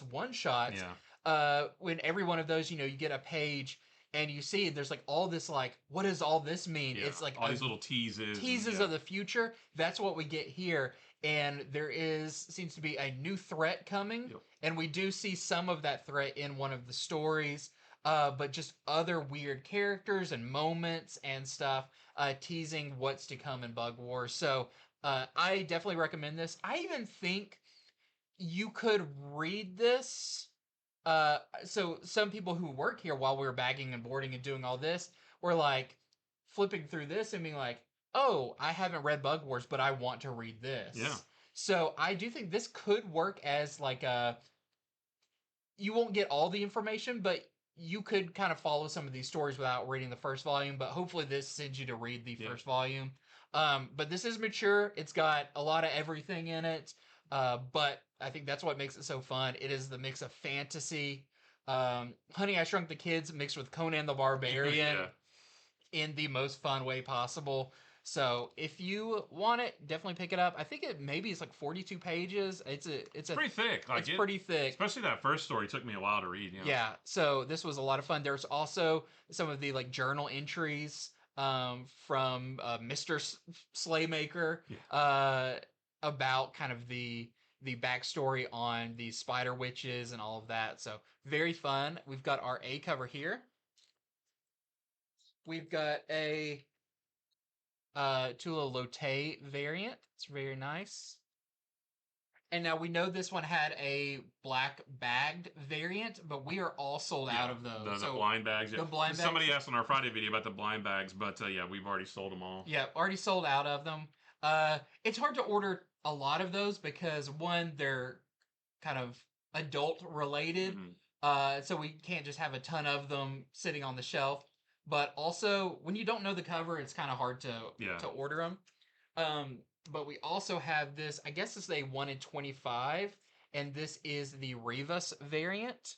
A: one shots.
B: Yeah.
A: When every one of those, you get a page and you see there's like all this like, what does all this mean?
B: Yeah.
A: It's like
B: all these little teases.
A: Of the future. That's what we get here. And seems to be a new threat coming.
B: Yep.
A: And we do see some of that threat in one of the stories. But just other weird characters and moments and stuff teasing what's to come in Bug Wars. So I definitely recommend this. I even think you could read this. So some people who work here while we were bagging and boarding and doing all this were like flipping through this and being like, "Oh, I haven't read Bug Wars, but I want to read this."
B: Yeah.
A: So I do think this could work as like a. You won't get all the information, but you could kind of follow some of these stories without reading the first volume. But hopefully, this sends you to read the first volume. But this is mature. It's got a lot of everything in it. But I think that's what makes it so fun. It is the mix of fantasy, Honey, I Shrunk the Kids mixed with Conan the Barbarian in the most fun way possible. So if you want it, definitely pick it up. I think it maybe it's like 42 pages. It's
B: pretty thick.
A: It's pretty thick.
B: Especially that first story took me a while to read.
A: Yeah. So this was a lot of fun. There's also some of the like journal entries from Mr. Slaymaker about kind of the backstory on the spider witches and all of that. So very fun. We've got our A cover here. We've got a Tula Lotte variant. It's very nice. And now we know this one had a black bagged variant, but we are all sold out of those.
B: The blind bags. Yeah.
A: The blind bags.
B: Somebody asked on our Friday video about the blind bags, but yeah, we've already sold them all.
A: Yeah, already sold out of them. It's hard to order a lot of those because one, they're kind of adult related, so we can't just have a ton of them sitting on the shelf. But also, when you don't know the cover, it's kind of hard to order them. But we also have this, I guess it's a 1 in 25, and this is the Rivas variant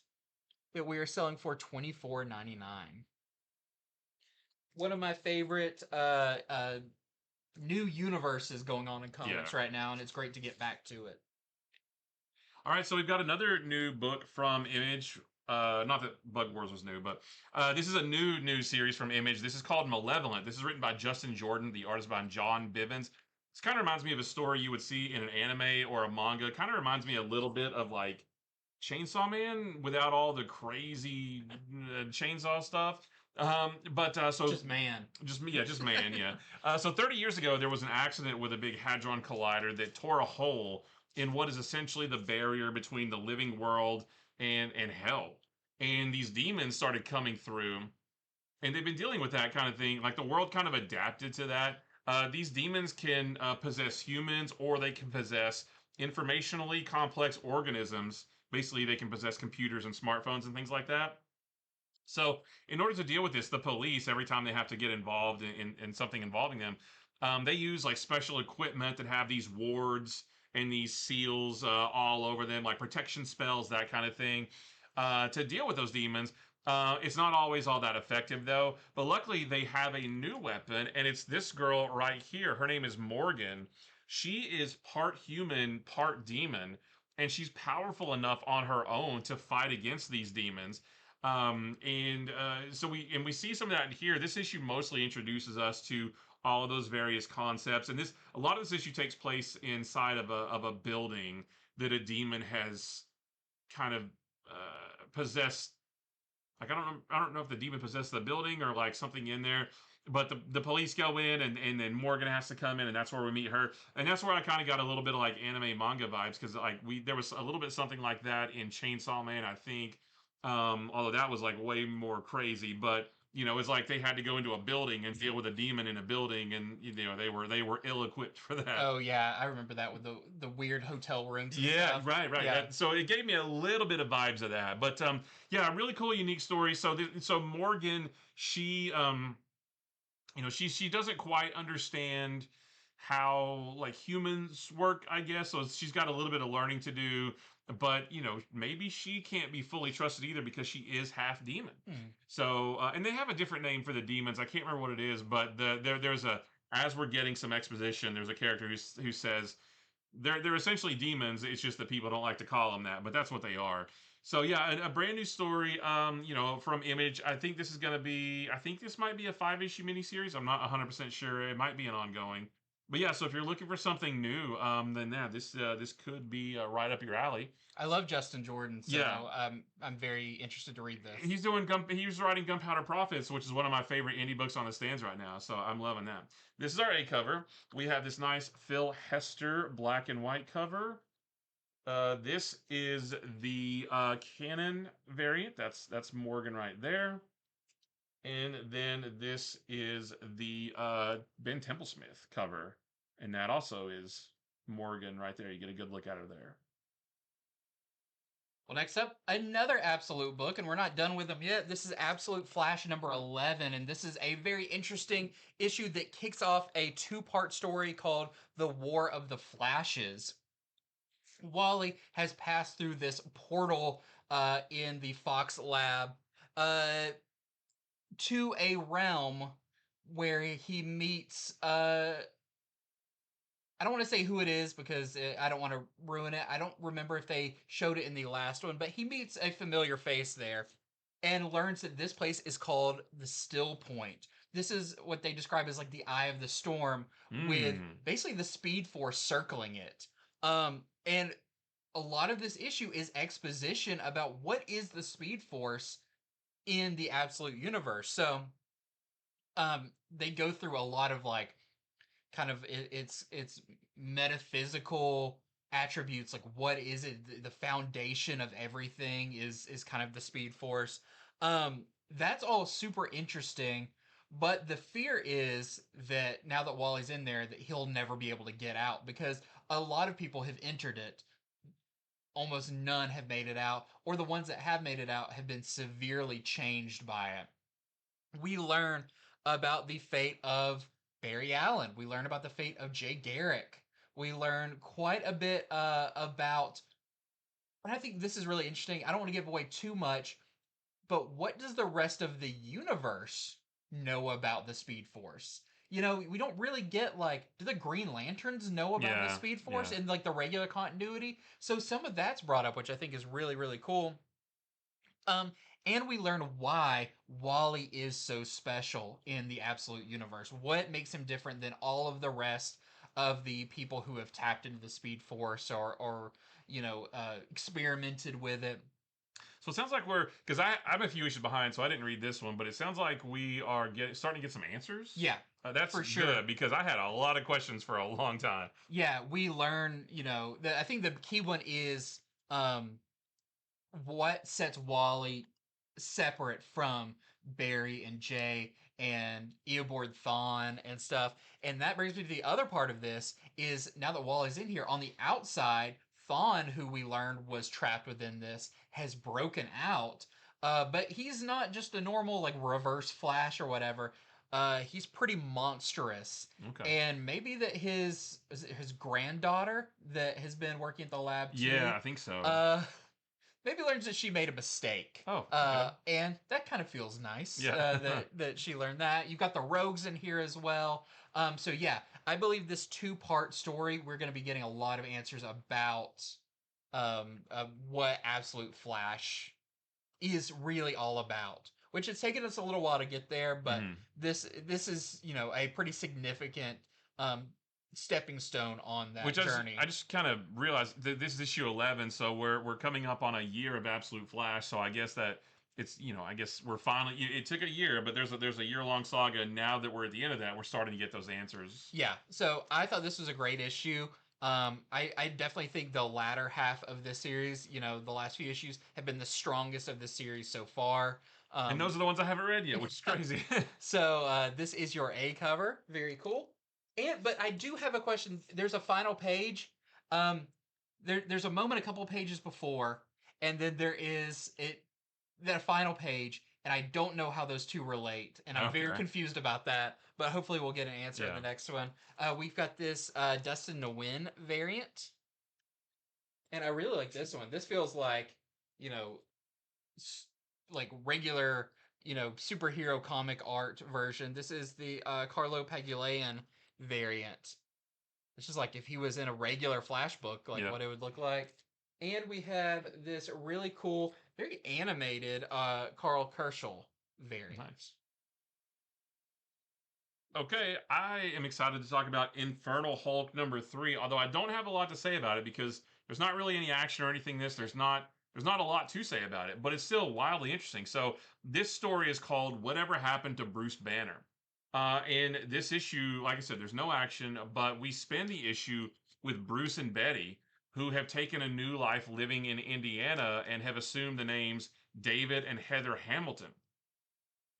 A: that we are selling for $24.99. One of my favorite new universes going on in comics right now, and it's great to get back to it.
B: All right, so we've got another new book from Image. Not that Bug Wars was new, but this is a new series from Image. This is called Malevolent. This is written by Justin Jordan, the artist by John Bivens. This kind of reminds me of a story you would see in an anime or a manga. Kind of reminds me a little bit of like Chainsaw Man without all the crazy chainsaw stuff. So
A: just man.
B: Just man, yeah. So 30 years ago, there was an accident with a big hadron collider that tore a hole in what is essentially the barrier between the living world and hell. And these demons started coming through, and they've been dealing with that kind of thing. Like the world kind of adapted to that. These demons can possess humans, or they can possess informationally complex organisms. Basically, they can possess computers and smartphones and things like that. So, in order to deal with this, the police, every time they have to get involved in something involving them, they use like special equipment that have these wards and these seals all over them, like protection spells, that kind of thing, to deal with those demons. It's not always all that effective, though. But luckily, they have a new weapon, and it's this girl right here. Her name is Morgan. She is part human, part demon, and she's powerful enough on her own to fight against these demons. So we see some of that in here. This issue mostly introduces us to all of those various concepts, and this a lot of this issue takes place inside of a building that a demon has kind of possessed. Like I don't know if the demon possessed the building or like something in there, but the police go in and then Morgan has to come in, and that's where we meet her, and that's where I kind of got a little bit of like anime manga vibes, because like there was a little bit something like that in Chainsaw Man, I think, although that was like way more crazy. But it's like they had to go into a building and deal with a demon in a building, and they were ill equipped for that.
A: Oh yeah, I remember that with the weird hotel rooms and
B: Yeah,
A: stuff.
B: right.
A: Yeah.
B: So it gave me a little bit of vibes of that. But yeah, a really cool, unique story. So Morgan, she doesn't quite understand how like humans work, I guess. So she's got a little bit of learning to do. But maybe she can't be fully trusted either, because she is half demon. So and they have a different name for the demons. I can't remember what it is, but there's a as we're getting some exposition, there's a character who says they're essentially demons. It's just that people don't like to call them that, but that's what they are. So yeah, a brand new story, from Image. I think this is going to be. I think this might be a 5-issue miniseries. I'm not 100% sure. It might be an ongoing. But yeah, so if you're looking for something new, then yeah, this could be right up your alley.
A: I love Justin Jordan, so
B: Yeah.
A: I'm very interested to read this.
B: He's writing Gunpowder Profits, which is one of my favorite indie books on the stands right now. So I'm loving that. This is our A cover. We have this nice Phil Hester black and white cover. This is the Canon variant. That's Morgan right there. And then this is the Ben Templesmith cover, and that also is Morgan right there. You get a good look at her there.
A: Well, next up, another Absolute book, and we're not done with them yet. This is Absolute Flash number 11, and this is a very interesting issue that kicks off a two-part story called The War of the Flashes. Wally has passed through this portal in the Fox lab to a realm where he meets I don't want to say who it is, because I don't want to ruin it. I don't remember if they showed it in the last one, but he meets a familiar face there and learns that this place is called the Still Point. This is what they describe as like the Eye of the Storm, with basically the Speed Force circling it. And a lot of this issue is exposition about what is the Speed Force in the Absolute Universe. So they go through a lot of like kind of it's metaphysical attributes, like what is it, the foundation of everything is kind of the Speed Force. That's all super interesting, but the fear is that now that Wally's in there, that he'll never be able to get out, because a lot of people have entered it. Almost none have made it out, or the ones that have made it out have been severely changed by it. We learn about the fate of Barry Allen. We learn about the fate of Jay Garrick. We learn quite a bit about, and I think this is really interesting. I don't want to give away too much, but what does the rest of the universe know about the Speed Force? We don't really get like, do the Green Lanterns know about the Speed Force in like the regular continuity? So some of that's brought up, which I think is really, really cool. And we learn why Wally is so special in the Absolute Universe. What makes him different than all of the rest of the people who have tapped into the Speed Force or experimented with it.
B: So it sounds like because I'm a few issues behind, so I didn't read this one, but it sounds like we are starting to get some answers.
A: Yeah,
B: that's
A: for sure.
B: Good, because I had a lot of questions for a long time.
A: Yeah, we learn, I think the key one is what sets Wally separate from Barry and Jay and Eobard Thawne and stuff. And that brings me to the other part of this is, now that Wally's in here, on the outside, Thawne, who we learned was trapped within this, has broken out. But he's not just a normal like reverse Flash or whatever. He's pretty monstrous.
B: Okay.
A: And maybe that his granddaughter that has been working at the lab too.
B: Yeah, I think so.
A: Maybe learns that she made a mistake.
B: Oh, okay.
A: And that kind of feels nice.
B: Yeah.
A: that she learned that. You've got the rogues in here as well. So yeah, I believe this 2-part story, we're going to be getting a lot of answers about what Absolute Flash is really all about. Which it's taken us a little while to get there, but this is a pretty significant stepping stone on that journey.
B: I just kind of realized that this is issue 11, so we're coming up on a year of Absolute Flash. So I guess that it's I guess we're finally. It took a year, but there's a year-long saga. And now that we're at the end of that, we're starting to get those answers.
A: Yeah. So I thought this was a great issue. I definitely think the latter half of this series, the last few issues, have been the strongest of the series so far.
B: And those are the ones I haven't read yet, which is crazy.
A: So this is your A cover. Very cool. But I do have a question. There's a final page. There's a moment a couple pages before, and then there is that final page, and I don't know how those two relate, and I'm very confused about that. But hopefully we'll get an answer in the next one. We've got this Dustin Nguyen variant, and I really like this one. This feels like like regular superhero comic art version. This is the Carlo Pagulayan variant. It's just like if he was in a regular Flash book, like what it would look like. And we have this really cool, very animated Carl Kerschel variant.
B: Nice. Okay, I am excited to talk about Infernal Hulk #3, although I don't have a lot to say about it because there's not really any action or anything there's not a lot to say about it, but it's still wildly interesting. So this story is called Whatever Happened to Bruce Banner. In this issue, like I said, there's no action, but we spend the issue with Bruce and Betty, who have taken a new life living in Indiana and have assumed the names David and Heather Hamilton.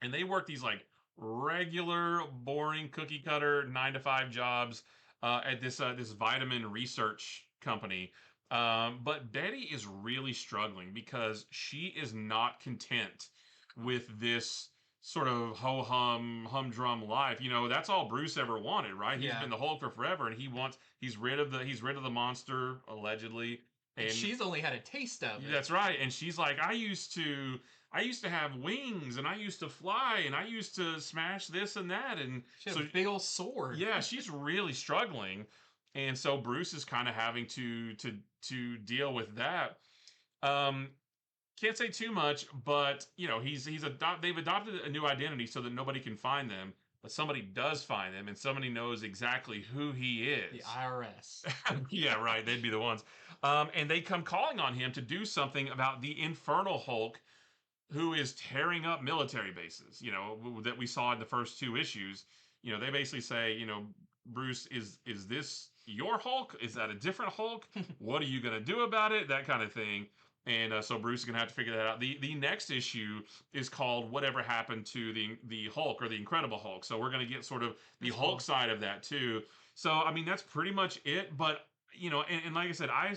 B: And they work these like regular, boring, cookie cutter 9-to-5 jobs at this vitamin research company. But Betty is really struggling because she is not content with this sort of humdrum life. That's all Bruce ever wanted, right? He's been the Hulk for forever, and he's rid of the monster allegedly.
A: And she's only had a taste of it.
B: That's right. And she's like, I used to have wings, and I used to fly, and I used to smash this and that, and
A: she had a big old sword.
B: Yeah, she's really struggling, and so Bruce is kind of having to deal with that. Can't say too much, but they've adopted a new identity so that nobody can find them, but somebody does find them, and somebody knows exactly who he is.
A: The IRS.
B: Yeah, right. They'd be the ones. And they come calling on him to do something about the Infernal Hulk, who is tearing up military bases. That we saw in the first 2 issues. They basically say, Bruce, is this your Hulk? Is that a different Hulk? What are you gonna do about it? That kind of thing. And so Bruce is going to have to figure that out. The next issue is called Whatever Happened to the Hulk, or the Incredible Hulk. So we're going to get sort of the Hulk side of that too. So, I mean, that's pretty much it. But, and like I said, I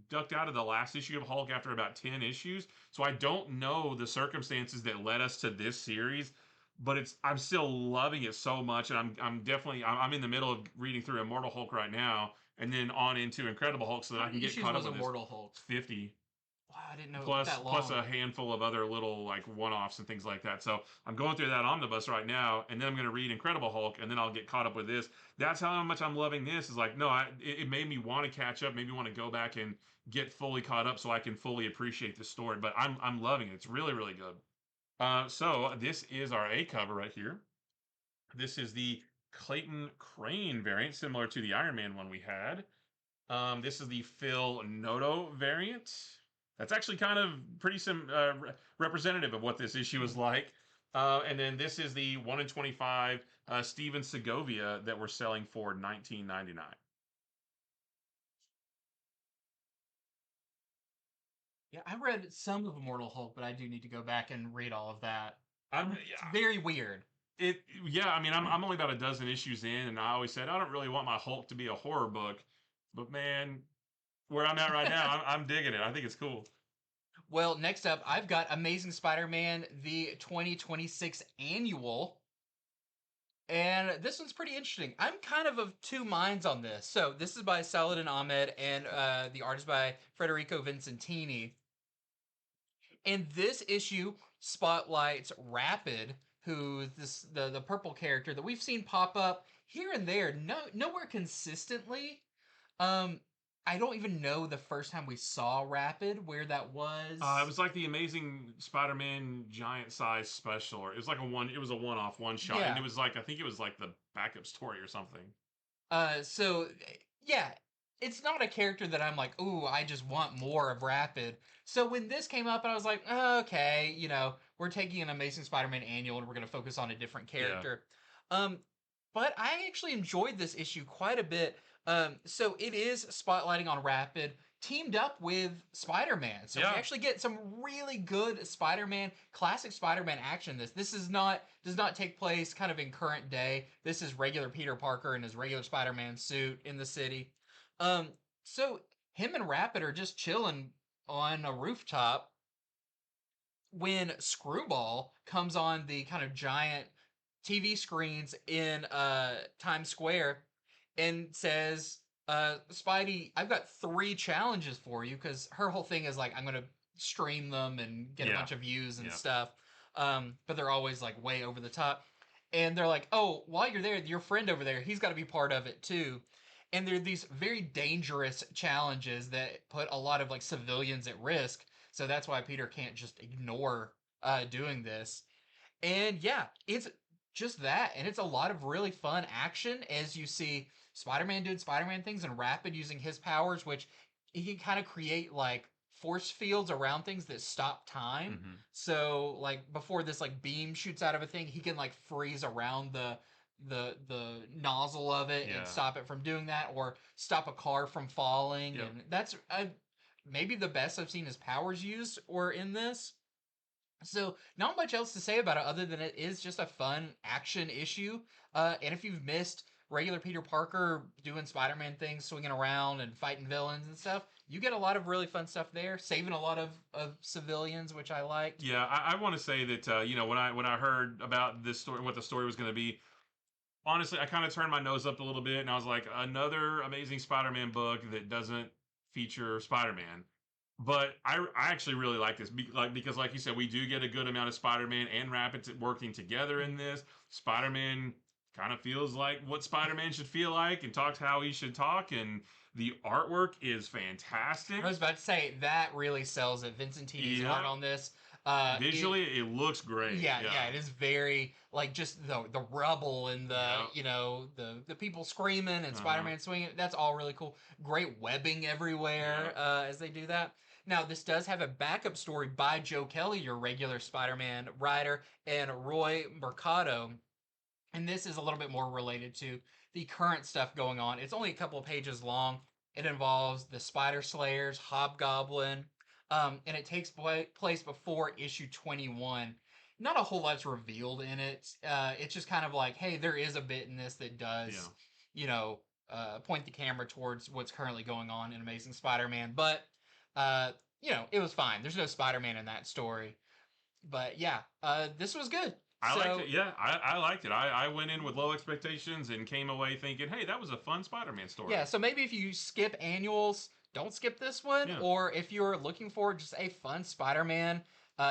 B: ducked out of the last issue of Hulk after about 10 issues. So I don't know the circumstances that led us to this series. But I'm still loving it so much. And I'm definitely in the middle of reading through Immortal Hulk right now. And then on into Incredible Hulk so that I can get caught up with
A: Immortal Hulk?
B: 50.
A: Wow, I didn't know it was that long.
B: Plus a handful of other little like one-offs and things like that. So I'm going through that omnibus right now, and then I'm going to read Incredible Hulk, and then I'll get caught up with this. That's how much I'm loving this. Is like, no, it made me want to catch up, made me want to go back and get fully caught up so I can fully appreciate the story. But I'm loving it. It's really, really good. So this is our A cover right here. This is the Clayton Crane variant, similar to the Iron Man one we had. This is the Phil Noto variant. That's actually kind of pretty representative of what this issue is like. And then this is the 1 in 25 Steven Segovia that we're selling for $19.99.
A: Yeah, I read some of Immortal Hulk, but I do need to go back and read all of that.
B: It's
A: very weird.
B: I mean, I'm only about a dozen issues in, and I always said I don't really want my Hulk to be a horror book, but man, where I'm at right now, I'm digging it. I think it's cool.
A: Well, next up, I've got Amazing Spider-Man, the 2026 annual. And this one's pretty interesting. I'm kind of two minds on this. So this is by Saladin Ahmed, and the art is by Federico Vincentini. And this issue spotlights Rapid, who's the purple character that we've seen pop up here and there, nowhere consistently. Um, I don't even know the first time we saw Rapid where that was.
B: It was like the Amazing Spider-Man giant size special, or it was like it was a one-off, one shot,
A: Yeah.
B: and it was like, I think it was like the backup story or something.
A: So yeah, it's not a character that I'm like, ooh, I just want more of Rapid. So when this came up, I was like, oh, okay, we're taking an Amazing Spider-Man annual and we're going to focus on a different character. Yeah. But I actually enjoyed this issue quite a bit. So it is spotlighting on Rapid teamed up with Spider-Man. So we actually get some really good classic Spider-Man action. This does not take place kind of in current day. This is regular Peter Parker in his regular Spider-Man suit in the city. So him and Rapid are just chilling on a rooftop when Screwball comes on the kind of giant TV screens in Times Square and says, Spidey, I've got 3 challenges for you, because her whole thing is like, I'm going to stream them and get a bunch of views and stuff. But they're always like way over the top. And they're like, oh, while you're there, your friend over there, he's got to be part of it too. And they're these very dangerous challenges that put a lot of like civilians at risk. So that's why Peter can't just ignore doing this. And yeah, it's just that. And it's a lot of really fun action as you see Spider-Man doing Spider-Man things and Rapid using his powers, which he can kind of create like force fields around things that stop time. Mm-hmm. So like before this like beam shoots out of a thing, he can like freeze around the nozzle of it and stop it from doing that, or stop a car from falling. And that's maybe the best I've seen his powers used or in this. So not much else to say about it other than it is just a fun action issue. And if you've missed regular Peter Parker doing Spider-Man things, swinging around and fighting villains and stuff, you get a lot of really fun stuff there, saving a lot of civilians, which I liked.
B: Yeah, I want to say that when I heard about this story, what the story was going to be, honestly, I kind of turned my nose up a little bit, and I was like, another Amazing Spider-Man book that doesn't feature Spider-Man. But I actually really like this, because like you said, we do get a good amount of Spider-Man and Rapid working together in this. Spider-Man kind of feels like what Spider-Man should feel like and talks how he should talk, and the artwork is fantastic.
A: I was about to say, that really sells it. Vincentini's art on this.
B: Visually, it looks great.
A: Yeah, it is very like just the rubble and the people screaming and Spider-Man swinging. That's all really cool. Great webbing everywhere as they do that. Now, this does have a backup story by Joe Kelly, your regular Spider-Man writer, and Roy Mercado. And this is a little bit more related to the current stuff going on. It's only a couple of pages long. It involves the Spider Slayers, Hobgoblin, and it takes place before issue 21. Not a whole lot's revealed in it. It's just kind of like, hey, there is a bit in this that does, point the camera towards what's currently going on in Amazing Spider-Man. But, it was fine. There's no Spider-Man in that story. But yeah, this was good.
B: I liked it. Yeah, I liked it. I went in with low expectations and came away thinking, hey, that was a fun Spider-Man story.
A: Yeah, so maybe if you skip annuals, don't skip this one. Yeah. Or if you're looking for just a fun Spider-Man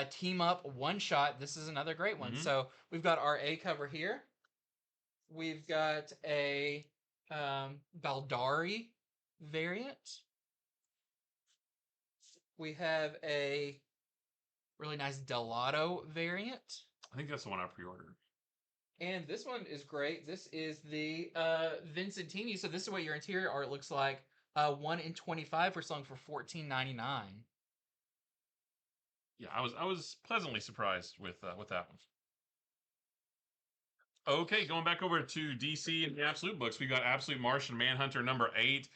A: team-up one-shot, this is another great one. Mm-hmm. So we've got our A cover here. We've got a Baldari variant. We have a really nice Delato variant.
B: I think that's the one I pre-ordered.
A: And this one is great. This is the Vincentini. So this is what your interior art looks like. 1 in 25 for selling for $14.99.
B: Yeah, I was pleasantly surprised with that one. Okay, going back over to DC and the Absolute books, we got Absolute Martian Manhunter number 8.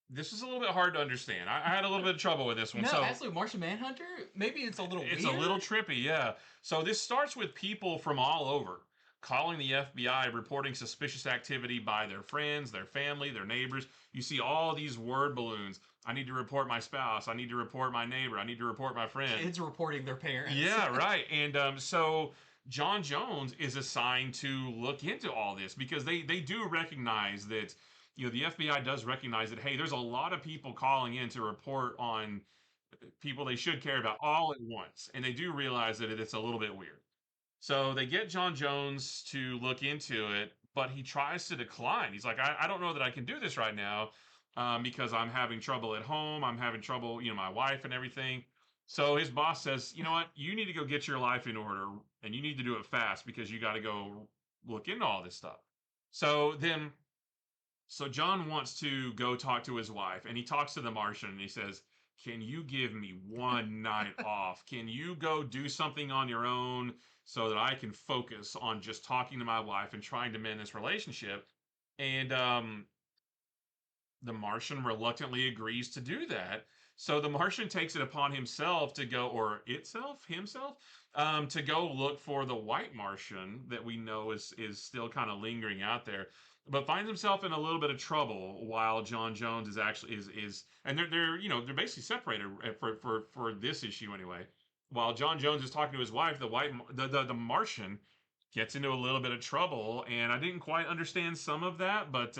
B: This is a little bit hard to understand. I had a little bit of trouble with this one.
A: No, Absolute Martian Manhunter? Maybe it's a little weird.
B: It's a little trippy, yeah. So this starts with people from all over. calling the FBI, reporting suspicious activity by their friends, their family, their neighbors. You see all these word balloons. I need to report my spouse. I need to report my neighbor. I need to report my friend.
A: Kids reporting their parents.
B: Yeah, right. And so John Jones is assigned to look into all this because they do recognize that, the FBI does recognize that, hey, there's a lot of people calling in to report on people they should care about all at once, and they do realize that it's a little bit weird. So they get John Jones to look into it, but he tries to decline. He's like, I don't know that I can do this right now, because I'm having trouble at home. I'm having trouble, my wife and everything. So his boss says, you know what? You need to go get your life in order, and you need to do it fast because you got to go look into all this stuff. So then, so John wants to go talk to his wife, and he talks to the Martian, and he says, can you give me one night off? Can you go do something on your own so that I can focus on just talking to my wife and trying to mend this relationship? And the Martian reluctantly agrees to do that. So the Martian takes it upon himself to go, or himself, to go look for the white Martian that we know is still kind of lingering out there, but finds himself in a little bit of trouble while John Jones is actually and they're basically separated for this issue anyway. While John Jones is talking to his wife, the Martian gets into a little bit of trouble, and I didn't quite understand some of that, but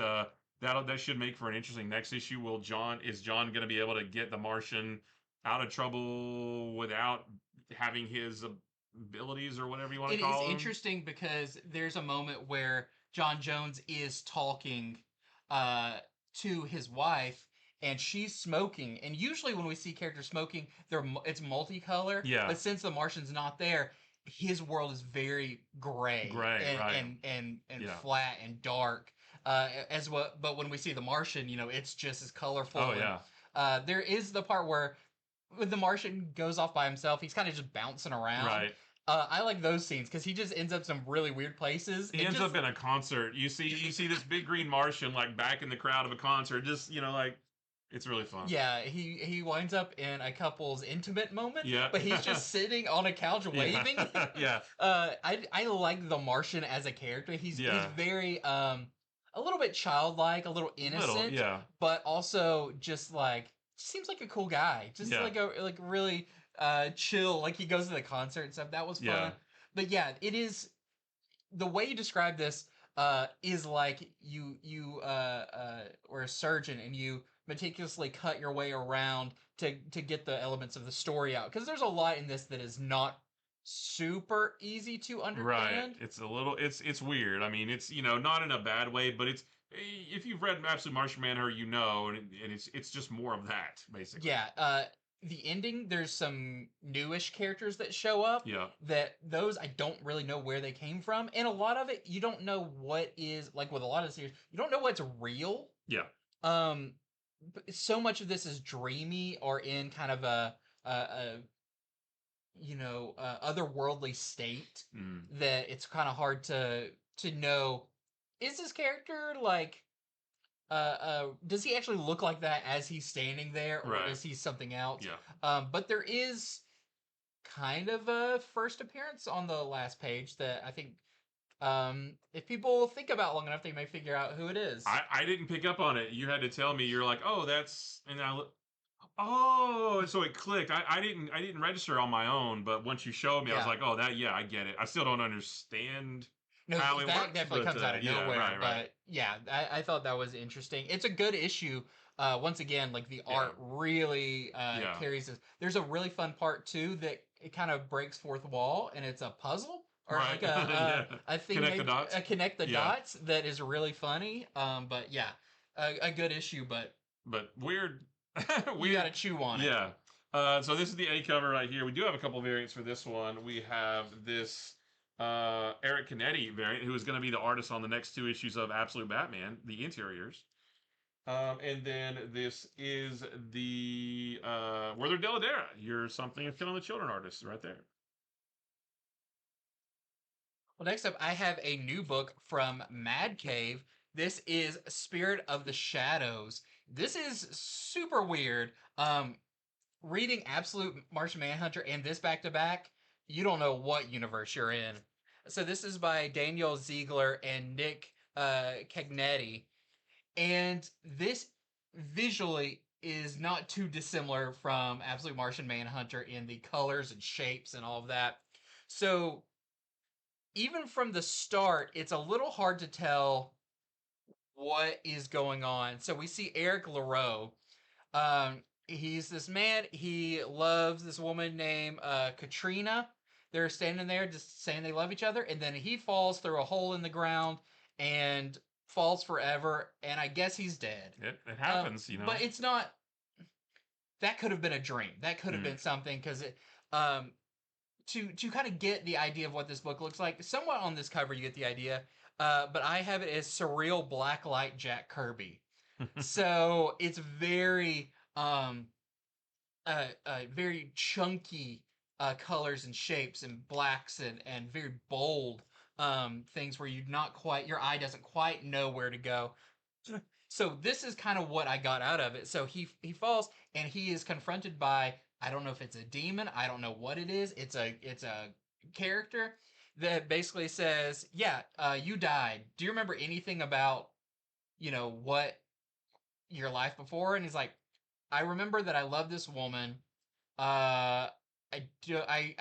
B: that should make for an interesting next issue. Is John going to be able to get the Martian out of trouble without having his abilities or whatever you want to call them?
A: It is interesting because there's a moment where John Jones is talking to his wife, and she's smoking. And usually when we see characters smoking, it's multicolor.
B: Yeah.
A: But since the Martian's not there, his world is very gray, and,
B: right.
A: and flat and dark. But when we see the Martian, it's just as colorful.
B: Oh, yeah.
A: There is the part where when the Martian goes off by himself, he's kind of just bouncing around.
B: Right.
A: I like those scenes because he just ends up some really weird places.
B: He ends up in a concert. You see this big green Martian like back in the crowd of a concert. Just like it's really fun.
A: Yeah, he winds up in a couple's intimate moment.
B: Yeah.
A: But he's just sitting on a couch waving.
B: Yeah.
A: I like the Martian as a character. He's very a little bit childlike, a little innocent.
B: Yeah.
A: But also just seems like a cool guy. Just like really chill. Like he goes to the concert and stuff. That was fun.
B: Yeah.
A: But yeah, it is the way you describe this is like you were a surgeon and you meticulously cut your way around to get the elements of the story out, because there's a lot in this that is not super easy to understand.
B: Right. It's a little it's weird. I mean, it's not in a bad way, but it's, if you've read Absolute Martian Manhunter, and it's just more of that basically.
A: Yeah. The ending, there's some newish characters that show up.
B: Yeah.
A: Those I don't really know where they came from, and a lot of it you don't know what is, like with a lot of the series, you don't know what's real.
B: Yeah.
A: So much of this is dreamy or in kind of a otherworldly state that it's kind of hard to know, is this character does he actually look like that as he's standing there, or is he something else?
B: Yeah.
A: But there is kind of a first appearance on the last page that I think if people think about long enough, they may figure out who it is.
B: I didn't pick up on it. You had to tell me. You're like, oh, that's, and and so it clicked. I didn't register on my own, but once you showed me, I was like, oh, I get it. I still don't understand.
A: No,
B: how it
A: that
B: works,
A: definitely comes out of nowhere.
B: Right.
A: But yeah, I thought that was interesting. It's a good issue. Once again, like the art really carries this. There's a really fun part too that it kind of breaks fourth wall, and it's a puzzle. Or like I think connect the dots that is really funny. But yeah, a good issue, but
B: weird.
A: You gotta chew on it.
B: Yeah. So this is the A cover right here. We do have a couple variants for this one. We have this Eric Canetti variant, who is going to be the artist on the next two issues of Absolute Batman, the interiors. And then this is the Werther Deladera, your Something and Kill on the Children artist right there.
A: Well, next up, I have a new book from Mad Cave. This is Spirit of the Shadows. This is super weird. Reading Absolute Martian Manhunter and this back to back, you don't know what universe you're in. So this is by Daniel Ziegler and Nick Cagnetti. And this visually is not too dissimilar from Absolute Martian Manhunter in the colors and shapes and all of that. So even from the start, it's a little hard to tell what is going on. So we see Eric LaRoe. He's this man. He loves this woman named Katrina. They're standing there just saying they love each other, and then he falls through a hole in the ground and falls forever. And I guess he's dead.
B: It happens, you know.
A: But it's not. That could have been a dream. That could have been something because it. To kind of get the idea of what this book looks like, somewhat on this cover you get the idea. But I have it as surreal blacklight Jack Kirby. So it's very very chunky colors and shapes and blacks and very bold things where your eye doesn't quite know where to go. So this is kind of what I got out of it. So he falls and he is confronted by, I don't know if it's a demon, I don't know what it is. It's a character that basically says, "Yeah, you died. Do you remember anything about, what your life before?" And he's like, "I remember that I love this woman. I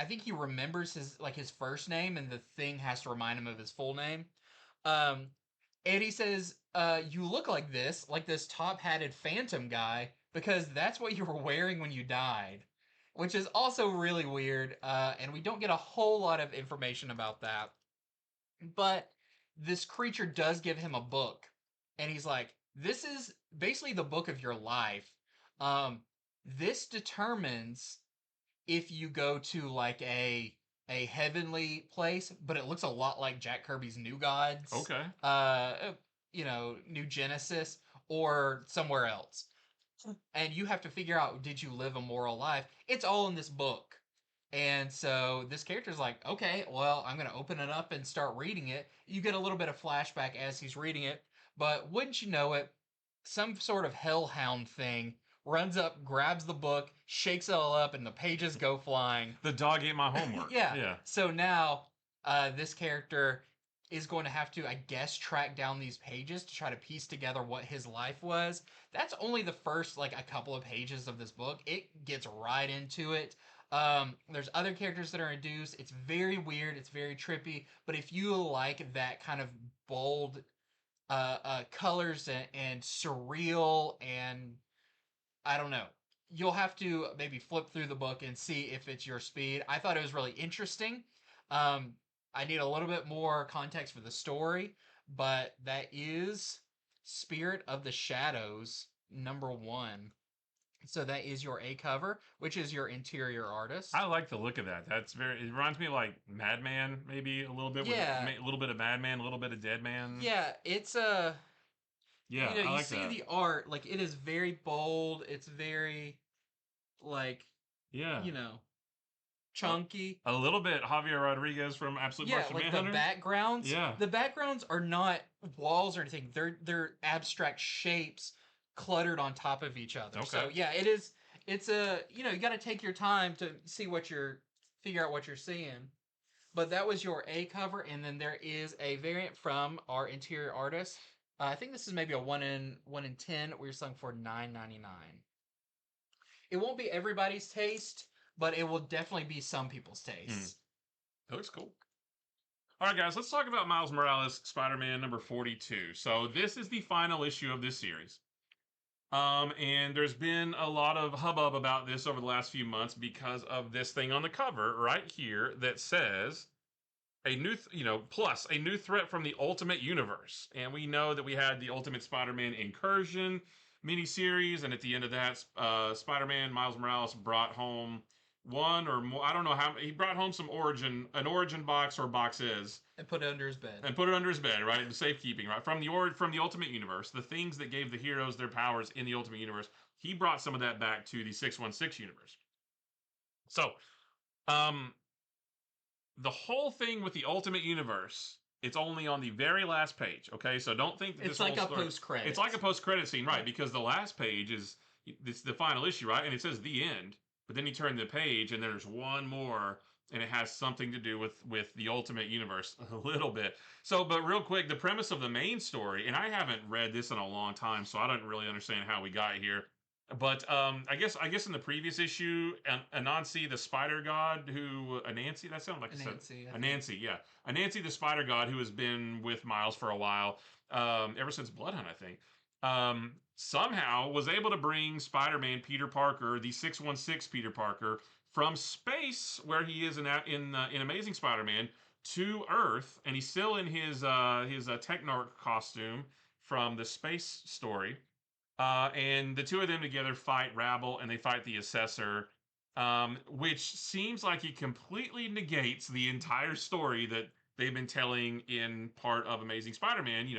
A: think he remembers his first name, and the thing has to remind him of his full name. Um, and he says, you look like this top-hatted phantom guy, because that's what you were wearing when you died." Which is also really weird, and we don't get a whole lot of information about that. But this creature does give him a book, and he's like, "This is basically the book of your life. This determines if you go to like a heavenly place, but it looks a lot like Jack Kirby's New Gods.
B: Okay.
A: New Genesis, or somewhere else. And you have to figure out, did you live a moral life? It's all in this book. And so this character's like, okay, well, I'm going to open it up and start reading it. You get a little bit of flashback as he's reading it. But wouldn't you know it, some sort of hellhound thing runs up, grabs the book, shakes it all up, and the pages go flying.
B: The dog ate my homework.
A: Yeah. So now this character is going to have to, I guess, track down these pages to try to piece together what his life was. That's only the first, a couple of pages of this book. It gets right into it. There's other characters that are introduced. It's very weird. It's very trippy. But if you like that kind of bold colors and surreal and, I don't know, you'll have to maybe flip through the book and see if it's your speed. I thought it was really interesting. I need a little bit more context for the story, but that is Spirit of the Shadows #1. So that is your A cover, which is your interior artist.
B: I like the look of that. It reminds me of like Madman, maybe a little bit.
A: Yeah.
B: With a little bit of Madman, a little bit of Deadman.
A: Yeah, it's
B: Yeah,
A: I like
B: that.
A: The art, it is very bold. It's very,
B: yeah,
A: chunky.
B: A little bit Javier Rodriguez from Absolute Martian Manhunter.
A: The backgrounds.
B: Yeah.
A: The backgrounds are not walls or anything. They're abstract shapes cluttered on top of each other.
B: Okay.
A: So yeah, it is. It's you got to take your time to figure out what you're seeing. But that was your A cover, and then there is a variant from our interior artist. I think this is maybe a 1 in 10. We're selling for $9.99. It won't be everybody's taste, but it will definitely be some people's taste.
B: That looks cool. All right, guys, let's talk about Miles Morales, Spider-Man #42. So this is the final issue of this series. And there's been a lot of hubbub about this over the last few months because of this thing on the cover right here that says a new, plus a new threat from the Ultimate Universe. And we know that we had the Ultimate Spider-Man Incursion miniseries, and at the end of that, Spider-Man Miles Morales brought home one or more, I don't know how, he brought home an origin box or boxes.
A: And put it under his bed.
B: Right? In safekeeping, right? From the Ultimate Universe, the things that gave the heroes their powers in the Ultimate Universe. He brought some of that back to the 616 universe. So, the whole thing with the Ultimate Universe, it's only on the very last page, okay? So don't think that
A: it's like a post-credit.
B: It's like a post-credit scene, right? Because the last page it's the final issue, right? And it says the end. But then you turn the page and there's one more and it has something to do with the Ultimate Universe a little bit. So, but real quick, the premise of the main story, and I haven't read this in a long time, so I don't really understand how we got here. But I guess in the previous issue, Anansi the Spider God, who Anansi, that sounded like Anansi, yeah, Anansi the Spider God, who has been with Miles for a while, ever since Bloodhunt, I think. Somehow was able to bring Spider-Man Peter Parker, the 616 Peter Parker, from space where he is in Amazing Spider-Man to Earth, and he's still in his Technarch costume from the space story. And the two of them together fight Rabble, and they fight the Assessor, which seems like it completely negates the entire story that they've been telling in part of Amazing Spider-Man.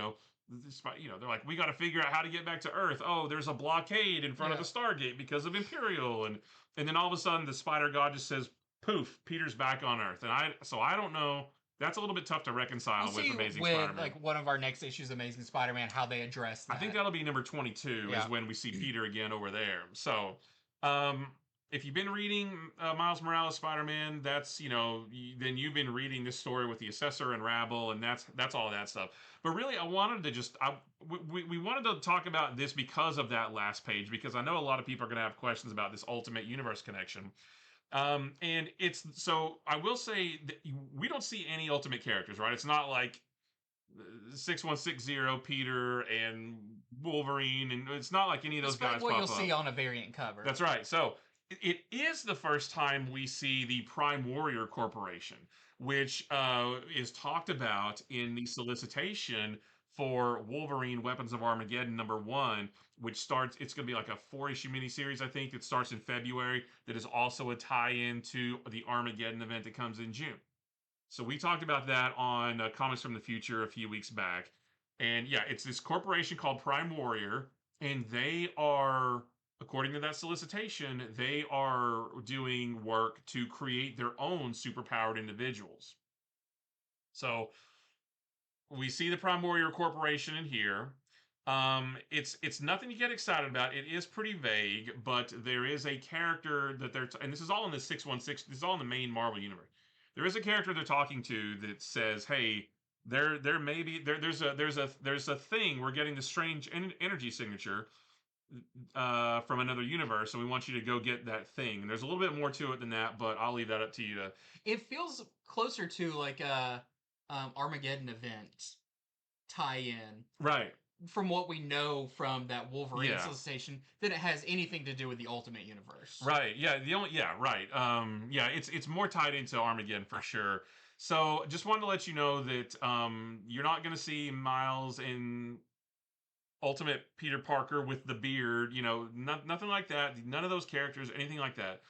B: They're like, we got to figure out how to get back to Earth. Oh, there's a blockade in front of the Stargate because of Imperial, and then all of a sudden the Spider God just says, "Poof, Peter's back on Earth." And I don't know. That's a little bit tough to reconcile with Amazing Spider-Man.
A: Like one of our next issues, Amazing Spider-Man, how they address that.
B: I think that'll be number 22 is when we see Peter again over there. So, if you've been reading Miles Morales Spider-Man, that's then you've been reading this story with the Assessor and Rabble, and that's all of that stuff. But really, I wanted to we wanted to talk about this because of that last page, because I know a lot of people are going to have questions about this Ultimate Universe connection. And so I will say that we don't see any Ultimate characters, right? It's not like 6160 Peter and Wolverine, and it's not like any of those guys.
A: What you'll see on a variant cover.
B: That's right. So it is the first time we see the Prime Warrior Corporation, which is talked about in the solicitation for Wolverine Weapons of Armageddon #1, which starts, it's going to be like a 4-issue miniseries, I think, that starts in February, that is also a tie-in to the Armageddon event that comes in June. So we talked about that on Comics from the Future a few weeks back. And yeah, it's this corporation called Prime Warrior, and they are, according to that solicitation, they are doing work to create their own superpowered individuals. So we see the Prime Warrior Corporation in here. It's nothing to get excited about. It is pretty vague, but there is a character that and this is all in the 616. This is all in the main Marvel universe. There is a character they're talking to that says, "Hey, there's a thing. We're getting this strange energy signature from another universe, and we want you to go get that thing." And there's a little bit more to it than that, but I'll leave that up to you to.
A: It feels closer to like a Armageddon event tie-in,
B: right?
A: From what we know from that Wolverine solicitation, that it has anything to do with the Ultimate Universe.
B: Right. Yeah. Right. It's more tied into Armageddon for sure. So just wanted to let you know that you're not going to see Miles in Ultimate Peter Parker with the beard. Nothing like that. None of those characters, anything like that.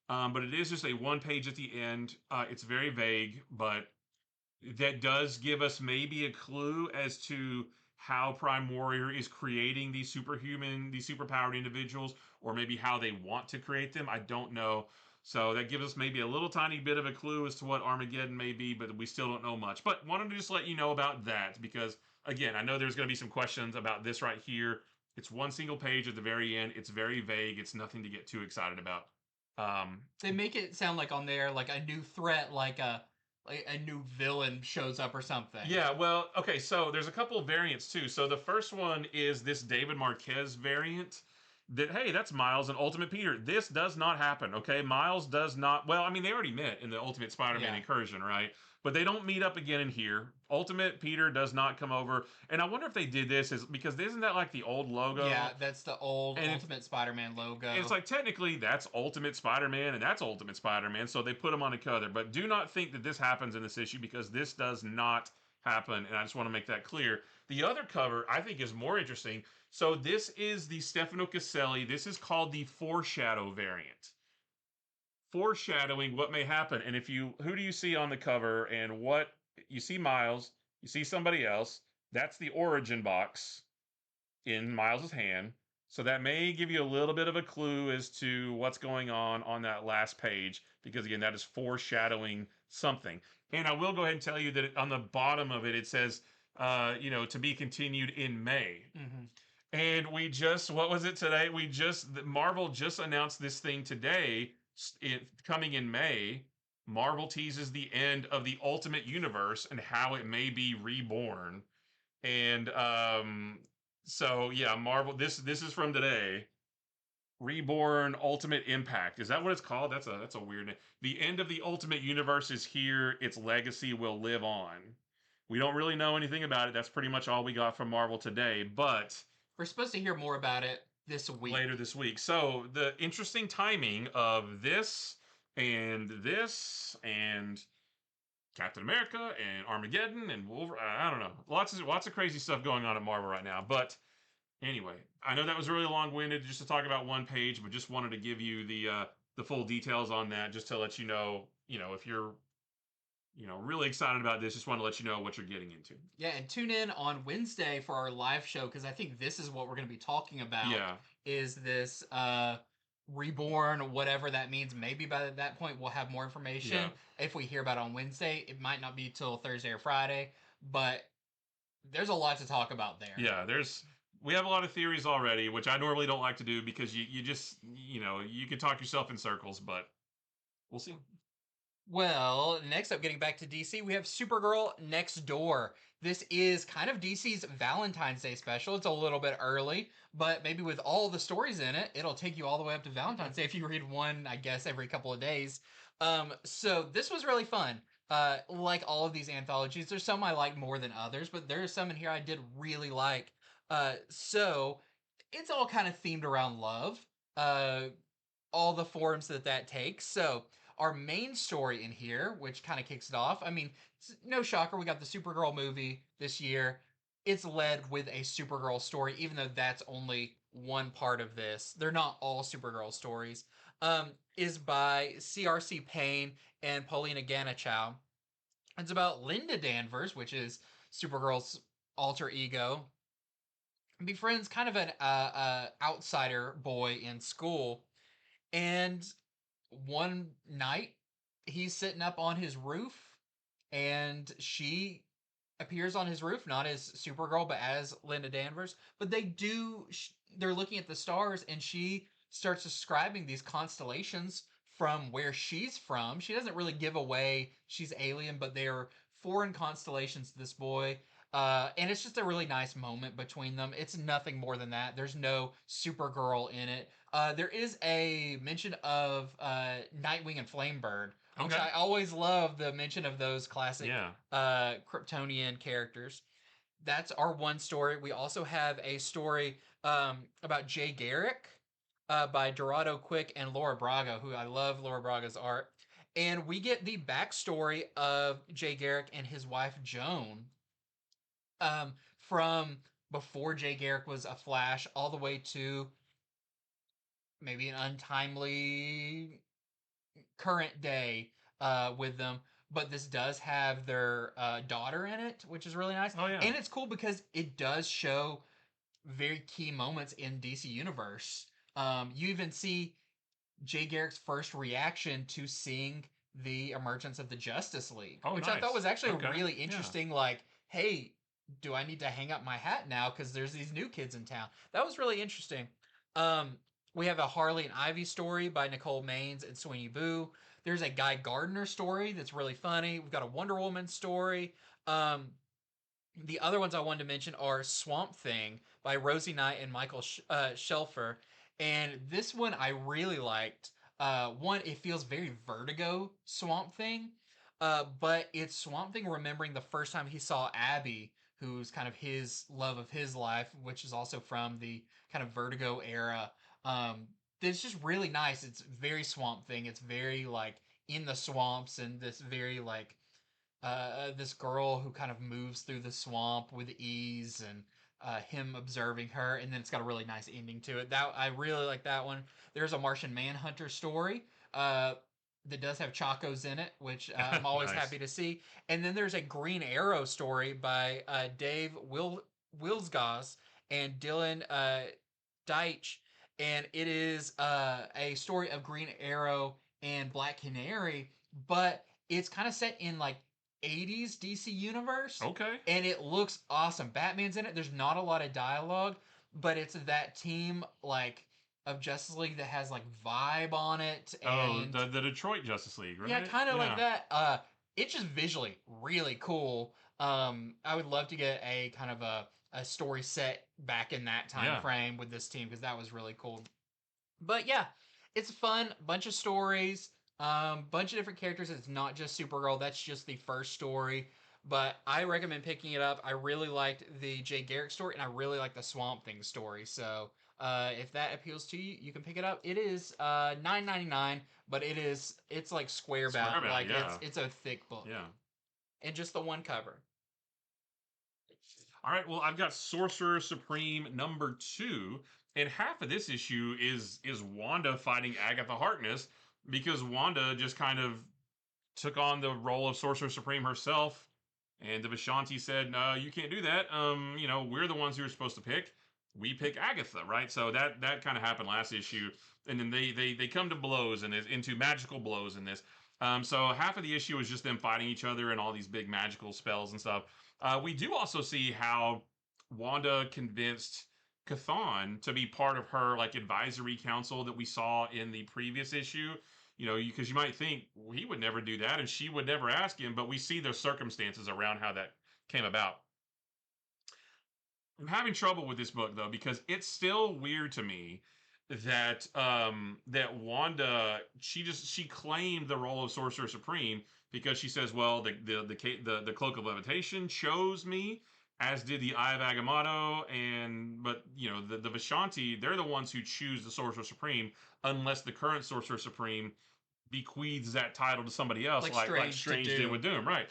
B: But it is just a one page at the end. It's very vague, but that does give us maybe a clue as to how Prime Warrior is creating these superpowered individuals, or maybe how they want to create them. I don't know. So that gives us maybe a little tiny bit of a clue as to what Armageddon may be, but we still don't know much. But wanted to just let you know about that, because, again, I know there's going to be some questions about this right here. It's one single page at the very end. It's very vague. It's nothing to get too excited about.
A: They make it sound like on there, like a new threat, like a new villain shows up or something.
B: Yeah, well, okay, so there's a couple of variants too. So the first one is this David Marquez variant that, hey, that's Miles and Ultimate Peter. This does not happen, okay? Miles does not, well, I mean, they already met in the Ultimate Spider-Man incursion, right? But they don't meet up again in here. Ultimate Peter does not come over. And I wonder if they did this because isn't that like the old logo?
A: Yeah, that's the old Ultimate Spider-Man logo.
B: It's like technically that's Ultimate Spider-Man and that's Ultimate Spider-Man, so they put them on a cover. But do not think that this happens in this issue, because this does not happen, and I just want to make that clear. The other cover I think is more interesting. So this is the Stefano Caselli. This is called the Foreshadow variant. Foreshadowing what may happen. And who do you see on the cover? And what you see, Miles, you see somebody else. That's the origin box in Miles's hand. So that may give you a little bit of a clue as to what's going on that last page, because again, that is foreshadowing something. And I will go ahead and tell you that on the bottom of it, it says, to be continued in May.
A: Mm-hmm.
B: And what was it today? Marvel just announced this thing today, coming in May, Marvel teases the end of the Ultimate Universe and how it may be reborn. And so yeah, Marvel. This is from today. Reborn Ultimate Impact. Is that what it's called? That's a weird name. The end of the Ultimate Universe is here. Its legacy will live on. We don't really know anything about it. That's pretty much all we got from Marvel today. But
A: we're supposed to hear more about it this week.
B: Later this week. So the interesting timing of this and Captain America and Armageddon and Wolverine. I don't know. Lots of crazy stuff going on at Marvel right now. But anyway, I know that was really long-winded just to talk about one page, but just wanted to give you the full details on that, just to let you know, if you're really excited about this, just want to let you know what you're getting into.
A: Yeah, and tune in on Wednesday for our live show, because I think this is what we're going to be talking about.
B: Yeah.
A: Is this reborn, whatever that means. Maybe by that point we'll have more information. Yeah. If we hear about it on Wednesday, it might not be till Thursday or Friday, but there's a lot to talk about there.
B: Yeah, we have a lot of theories already, which I normally don't like to do because you just, you can talk yourself in circles, but we'll see.
A: Well, next up, getting back to DC, we have Supergirl Next Door. This is kind of DC's Valentine's Day special. It's a little bit early, but maybe with all the stories in it, it'll take you all the way up to Valentine's Day if you read one, I guess, every couple of days. So this was really fun. Like all of these anthologies, there's some I like more than others, but there's some in here I did really like. So it's all kind of themed around love. All the forms that takes. So our main story in here, which kind of kicks it off. I mean, no shocker, we got the Supergirl movie this year. It's led with a Supergirl story, even though that's only one part of this. They're not all Supergirl stories. Is by C.R.C. Payne and Paulina Ganichow. It's about Linda Danvers, which is Supergirl's alter ego. Befriends kind of an outsider boy in school. And one night, he's sitting up on his roof, and she appears on his roof, not as Supergirl, but as Linda Danvers. But they're looking at the stars, and she starts describing these constellations from where she's from. She doesn't really give away she's alien, but they are foreign constellations to this boy. And it's just a really nice moment between them. It's nothing more than that. There's no Supergirl in it. There is a mention of Nightwing and Flamebird, which I always love the mention of those classic Kryptonian characters. That's our one story. We also have a story about Jay Garrick by Dorado Quick and Laura Braga, who I love Laura Braga's art. And we get the backstory of Jay Garrick and his wife, Joan, from before Jay Garrick was a Flash all the way to maybe an untimely current day with them. But this does have their daughter in it, which is really nice.
B: Oh, yeah.
A: And it's cool because it does show very key moments in DC Universe. You even see Jay Garrick's first reaction to seeing the emergence of the Justice League, which
B: nice.
A: I thought was actually a really interesting, like, hey, do I need to hang up my hat now because there's these new kids in town? That was really interesting. We have a Harley and Ivy story by Nicole Maines and Sweeney Boo. There's a Guy Gardner story that's really funny. We've got a Wonder Woman story. The other ones I wanted to mention are Swamp Thing by Rosie Knight and Michael Shelfer. And this one I really liked. One, it feels very Vertigo Swamp Thing, but it's Swamp Thing remembering the first time he saw Abby, who's kind of his love of his life, which is also from the kind of Vertigo era. It's just really nice. It's very Swamp Thing. It's very like in the swamps, and this very like this girl who kind of moves through the swamp with ease, and him observing her, and then it's got a really nice ending to it. That I really like that one. There's a Martian Manhunter story that does have Chacos in it, which I'm always
B: nice.
A: Happy to see. And then there's a Green Arrow story by Dave Wilsgos and Dylan Deitch, and it is a story of Green Arrow and Black Canary, but it's kind of set in like 80s DC universe.
B: Okay.
A: And it looks awesome. Batman's in it. There's not a lot of dialogue, but it's that team like of Justice League that has like vibe on it, and
B: the Detroit Justice League, right?
A: yeah, kind of like that. It's just visually really cool. I would love to get a kind of a story set back in that time frame with this team because that was really cool. But yeah, it's fun. Bunch of stories, bunch of different characters. It's not just Supergirl. That's just the first story. But I recommend picking it up. I really liked the Jay Garrick story, and I really like the Swamp Thing story. So if that appeals to you, you can pick it up. It is $9.99, but it's like square bound. Like
B: yeah.
A: it's a thick book.
B: Yeah.
A: And just the one cover.
B: All right, well, I've got Sorcerer Supreme #2, and half of this issue is Wanda fighting Agatha Harkness because Wanda just kind of took on the role of Sorcerer Supreme herself, and the Vishanti said, "No, you can't do that. We're the ones who are supposed to pick. We pick Agatha, right?" So that kind of happened last issue, and then they come to blows and into magical blows in this. So half of the issue is just them fighting each other and all these big magical spells and stuff. We do also see how Wanda convinced Chthon to be part of her like advisory council that we saw in the previous issue. Because you might think well, he would never do that and she would never ask him, but we see the circumstances around how that came about. I'm having trouble with this book though because it's still weird to me that that Wanda she claimed the role of Sorcerer Supreme because she says, well, the Cloak of Levitation chose me, as did the Eye of Agamotto, but the Vishanti, they're the ones who choose the Sorcerer Supreme unless the current Sorcerer Supreme bequeaths that title to somebody else, like Strange did with Doom, right?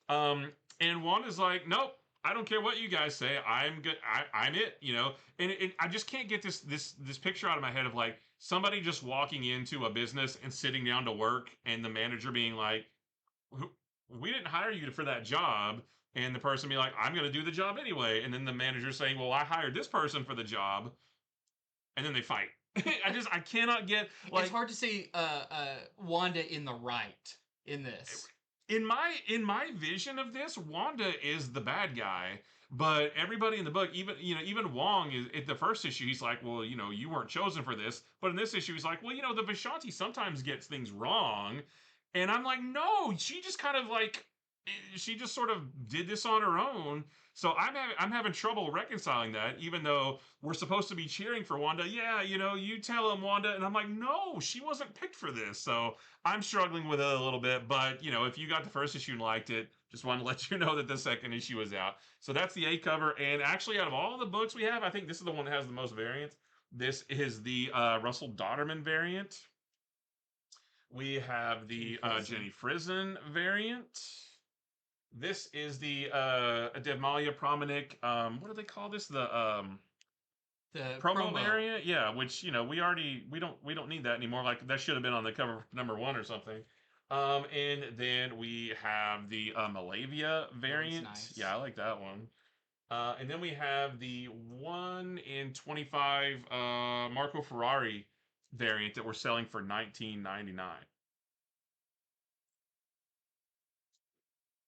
B: And Wanda's like, nope, I don't care what you guys say. I'm good. I'm it. And I just can't get this picture out of my head of like somebody just walking into a business and sitting down to work, and the manager being like, "We didn't hire you for that job," and the person being like, "I'm going to do the job anyway," and then the manager saying, "Well, I hired this person for the job," and then they fight. I cannot get like
A: it's hard to see Wanda in the right in this.
B: In my vision of this, Wanda is the bad guy, but everybody in the book, even Wong is at the first issue, he's like, well, you weren't chosen for this. But in this issue, he's like, well, the Vishanti sometimes gets things wrong. And I'm like, no, she just kind of like she just sort of did this on her own. So I'm having trouble reconciling that, even though we're supposed to be cheering for Wanda. Yeah, you tell him, Wanda, and I'm like, no, she wasn't picked for this. So I'm struggling with it a little bit. But if you got the first issue and liked it, just wanted to let you know that the second issue is out. So that's the A cover. And actually, out of all the books we have, I think this is the one that has the most variants. This is the Russell Dodderman variant. We have the Jenny Frison variant. This is the Devmalia Promenic. What do they call this? The promo variant. Yeah, which we don't need that anymore. Like that should have been on the cover #1 or something. And then we have the Malavia variant. Nice. Yeah, I like that one. And then we have the 1 in 25 Marco Ferrari variant that we're selling for $19.99.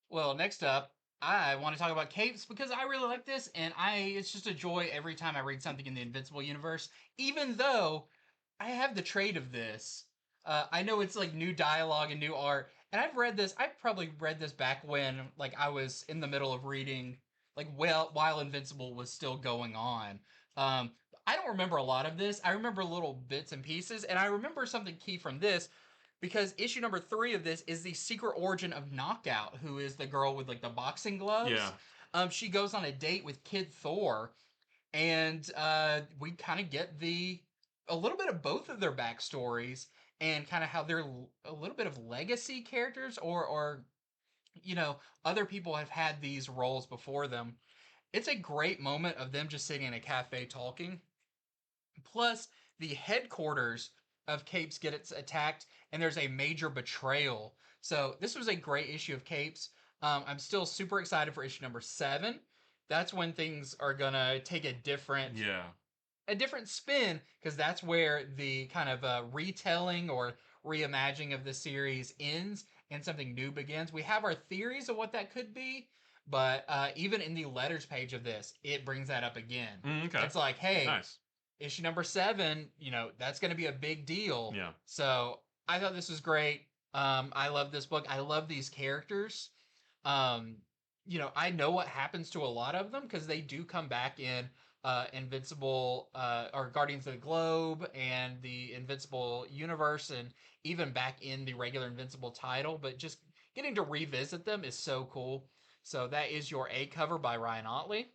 A: Well, next up, I want to talk about capes because I really like this, and it's just a joy every time I read something in the Invincible universe, even though I have the trade of this. I know it's like new dialogue and new art, and I've probably read this back when like I was in the middle of reading, like while Invincible was still going on. I don't remember a lot of this. I remember little bits and pieces, and I remember something key from this because issue #3 of this is the secret origin of Knockout, who is the girl with like the boxing gloves.
B: Yeah.
A: She goes on a date with Kid Thor, and we kind of get a little bit of both of their backstories and kind of how they're a little bit of legacy characters, or other people have had these roles before them. It's a great moment of them just sitting in a cafe talking. Plus, the headquarters of Capes gets attacked, and there's a major betrayal. So this was a great issue of Capes. I'm still super excited for issue #7. That's when things are gonna take a different spin, because that's where the kind of retelling or reimagining of the series ends and something new begins. We have our theories of what that could be, but even in the letters page of this, it brings that up again.
B: Okay.
A: It's like, hey,
B: nice.
A: issue number 7, that's going to be a big deal.
B: Yeah.
A: So I thought this was great. I love this book. I love these characters. I know what happens to a lot of them because they do come back in Invincible or Guardians of the Globe and the Invincible universe, and even back in the regular Invincible title. But just getting to revisit them is so cool. So that is your A cover by Ryan Ottley.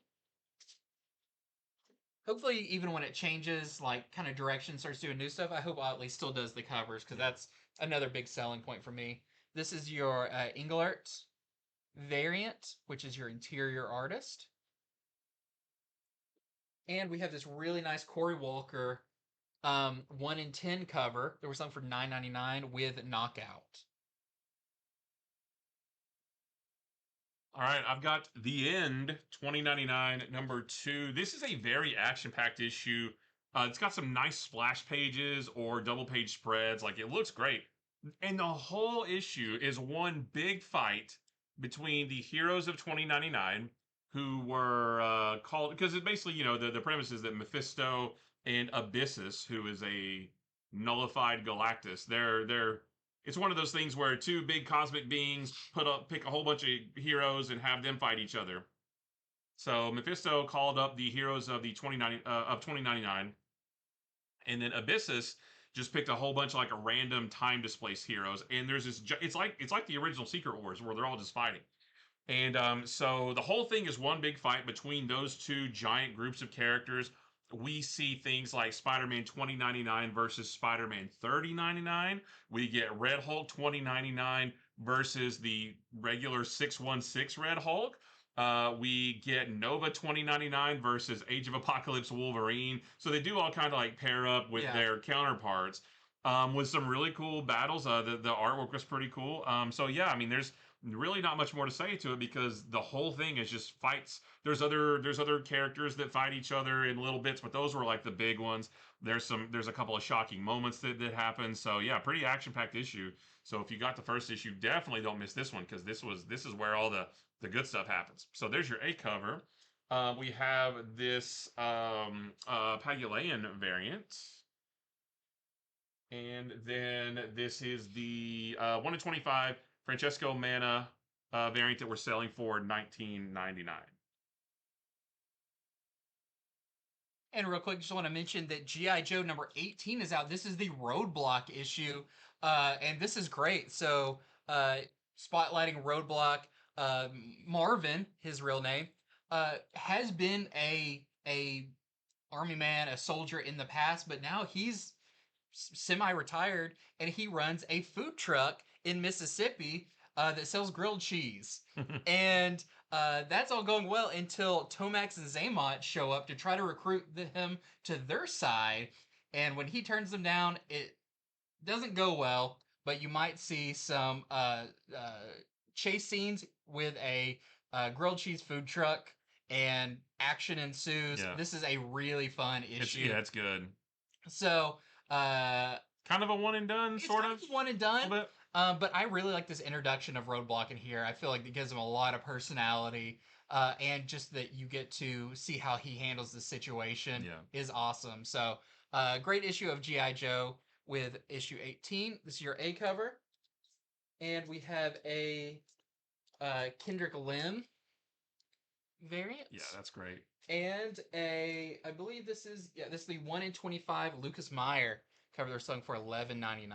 A: Hopefully, even when it changes, like kind of direction, starts doing new stuff, I hope Otley still does the covers because that's another big selling point for me. This is your Englert variant, which is your interior artist. And we have this really nice Corey Walker 1 in 10 cover. There was some for $9.99 with Knockout.
B: All right, I've got The End 2099 number 2. This is a very action-packed issue. It's got some nice splash pages or double page spreads. Like, it looks great. And the whole issue is one big fight between the heroes of 2099, who were called, because it basically, the premise is that Mephisto and Abyssus, who is a nullified Galactus, it's one of those things where two big cosmic beings pick a whole bunch of heroes and have them fight each other. So Mephisto called up the heroes of the 2099, and then Abyssus just picked a whole bunch of like a random time displaced heroes. And there's this, it's like the original Secret Wars where they're all just fighting. And so the whole thing is one big fight between those two giant groups of characters. We see things like Spider-Man 2099 versus Spider-Man 3099. We get Red Hulk 2099 versus the regular 616 Red Hulk. We get Nova 2099 versus Age of Apocalypse Wolverine. So they do all kind of like pair up with their counterparts with some really cool battles. The artwork was pretty cool. So yeah, I mean, there's really not much more to say to it because the whole thing is just fights. There's other characters that fight each other in little bits, but those were like the big ones. There's a couple of shocking moments that happen. So yeah, pretty action-packed issue. So if you got the first issue, definitely don't miss this one because this is where all the good stuff happens. So there's your A cover. We have this Pagulayan variant. And then this is the 1 in 25 Francesco Mana variant that we're selling for $19.99.
A: And real quick, just want to mention that G.I. Joe number 18 is out. This is the Roadblock issue, and this is great. So, spotlighting Roadblock, Marvin, his real name, has been a army man, a soldier in the past, but now he's semi-retired and he runs a food truck in Mississippi that sells grilled cheese. And that's all going well until Tomax and Zaymont show up to try to recruit him to their side. And when he turns them down, it doesn't go well, but you might see some chase scenes with a grilled cheese food truck and action ensues.
B: Yeah.
A: This is a really fun issue.
B: It's good.
A: So,
B: kind of a one and done, sort of.
A: One and done. But I really like this introduction of Roadblock in here. I feel like it gives him a lot of personality, and just that you get to see how he handles the situation is awesome. So, great issue of G.I. Joe with issue 18. This is your A cover. And we have a Kendrick Lim variant.
B: Yeah, that's great.
A: And I believe this is the 1 in 25 Lucas Meyer cover. They're selling for $11.99.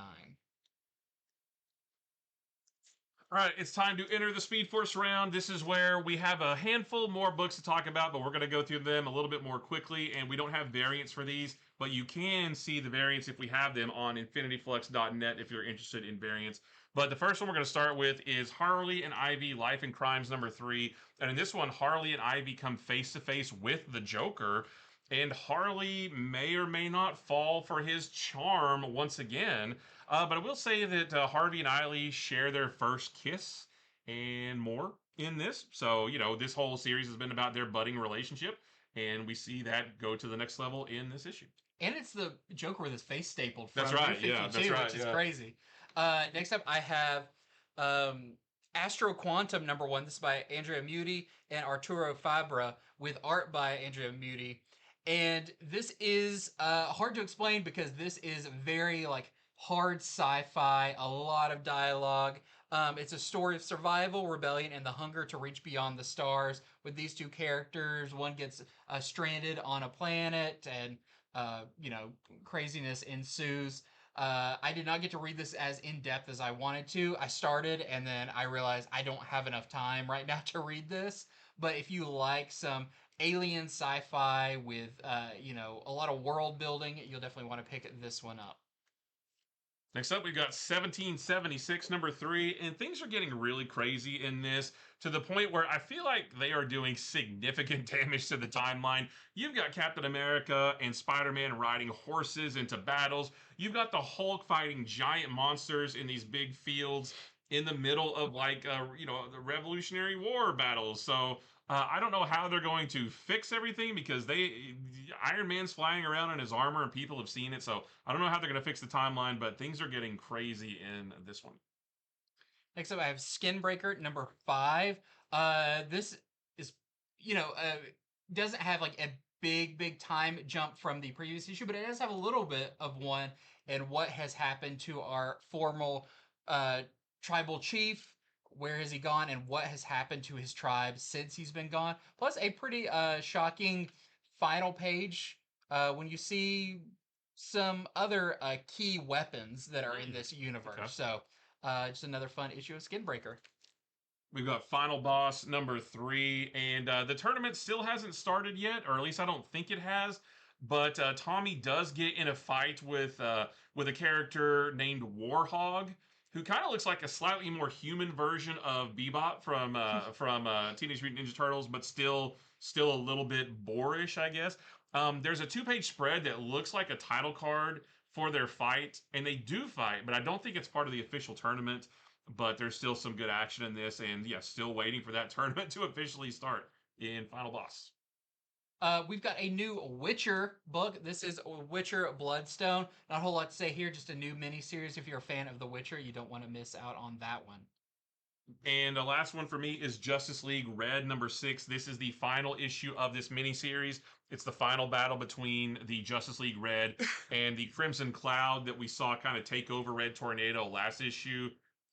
B: All right, it's time to enter the Speed Force round. This is where we have a handful more books to talk about, but we're going to go through them a little bit more quickly, and we don't have variants for these, but you can see the variants if we have them on infinityflux.net if you're interested in variants. But the first one we're going to start with is Harley and Ivy, Life and Crimes number 3. And in this one, Harley and Ivy come face-to-face with the Joker, and Harley may or may not fall for his charm once again. But I will say that Harvey and Ivy share their first kiss and more in this. So, this whole series has been about their budding relationship, and we see that go to the next level in this issue.
A: And it's the Joker with his face stapled from
B: that's right, yeah, that's right,
A: which is crazy. Next up, I have Astro Quantum number 1. This is by Andrea Muti and Arturo Fabra with art by Andrea Muti. And this is hard to explain because this is very like hard sci-fi, a lot of dialogue. It's a story of survival, rebellion, and the hunger to reach beyond the stars. With these two characters, one gets stranded on a planet, and craziness ensues. I did not get to read this as in depth as I wanted to. I started, and then I realized I don't have enough time right now to read this. But if you like some alien sci-fi with a lot of world building, you'll definitely want to pick this one up.
B: Next up, we've got 1776, number 3, and things are getting really crazy in this to the point where I feel like they are doing significant damage to the timeline. You've got Captain America and Spider-Man riding horses into battles. You've got the Hulk fighting giant monsters in these big fields in the middle of the Revolutionary War battles. So I don't know how they're going to fix everything because Iron Man's flying around in his armor and people have seen it. So I don't know how they're going to fix the timeline, but things are getting crazy in this one.
A: Next up, I have Skinbreaker number 5. This is, doesn't have like a big time jump from the previous issue, but it does have a little bit of one and what has happened to our formal tribal chief. Where has he gone, and what has happened to his tribe since he's been gone? Plus, a pretty shocking final page when you see some other key weapons that are in this universe. Okay. So, just another fun issue of Skinbreaker.
B: We've got Final Boss number 3, and the tournament still hasn't started yet, or at least I don't think it has. But Tommy does get in a fight with a character named Warhog, who kind of looks like a slightly more human version of Bebop from Teenage Mutant Ninja Turtles, but still a little bit boorish, I guess. There's a 2-page spread that looks like a title card for their fight, and they do fight, but I don't think it's part of the official tournament. But there's still some good action in this, and yeah, still waiting for that tournament to officially start in Final Boss.
A: We've got a new Witcher book. This is Witcher Bloodstone. Not a whole lot to say here, just a new miniseries. If you're a fan of The Witcher, you don't want to miss out on that one.
B: And the last one for me is Justice League Red number 6. This is the final issue of this miniseries. It's the final battle between the Justice League Red and the Crimson Cloud that we saw kind of take over Red Tornado last issue.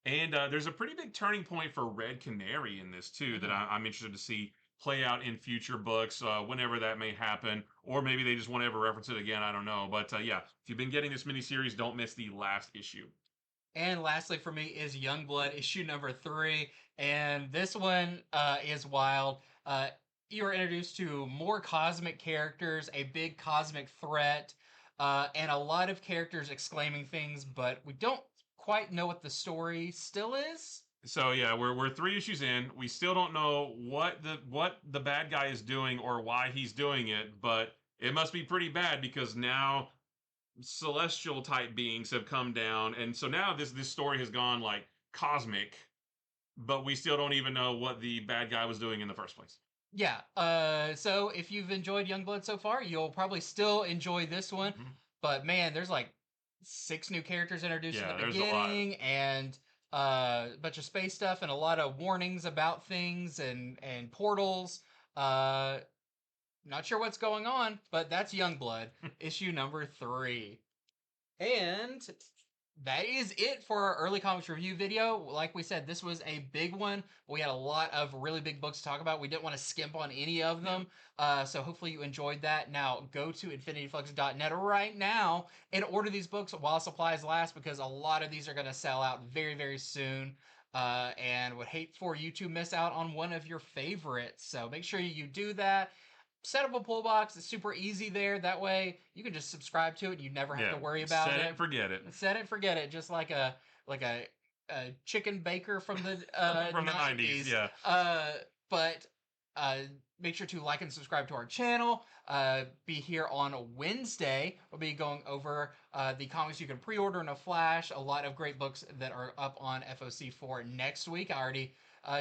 B: And there's a pretty big turning point for Red Canary in this too that I'm interested to see play out in future books whenever that may happen, or maybe they just won't ever reference it again. I don't know, but yeah, if you've been getting this miniseries, don't miss the last issue.
A: And lastly for me is Youngblood issue number 3, and this one is wild. You are introduced to more cosmic characters, a big cosmic threat, and a lot of characters exclaiming things, but we don't quite know what the story still is.
B: So yeah, we're 3 issues in. We still don't know what the bad guy is doing or why he's doing it, but it must be pretty bad because now celestial type beings have come down, and so now this story has gone like cosmic, but we still don't even know what the bad guy was doing in the first place.
A: Yeah. So if you've enjoyed Youngblood so far, you'll probably still enjoy this one. Mm-hmm. But man, there's like 6 new characters introduced in the beginning, and a bunch of space stuff, and a lot of warnings about things and portals. Not sure what's going on, but that's Youngblood, issue number 3. And that is it for our early comics review video. Like we said, this was a big one. We had a lot of really big books to talk about. We didn't want to skimp on any of them. So hopefully you enjoyed that. Now go to infinityflux.net right now and order these books while supplies last, because a lot of these are going to sell out very, very soon. And would hate for you to miss out on one of your favorites. So make sure you do that. Set up a pull box. It's super easy there. That way you can just subscribe to it and you never have to worry about it.
B: Set it and forget it.
A: Set it and forget it. Just like a chicken baker from the
B: from the 90s. Yeah.
A: But make sure to like and subscribe to our channel. Be here on Wednesday. We'll be going over the comics you can pre-order in a flash. A lot of great books that are up on FOC for next week. I already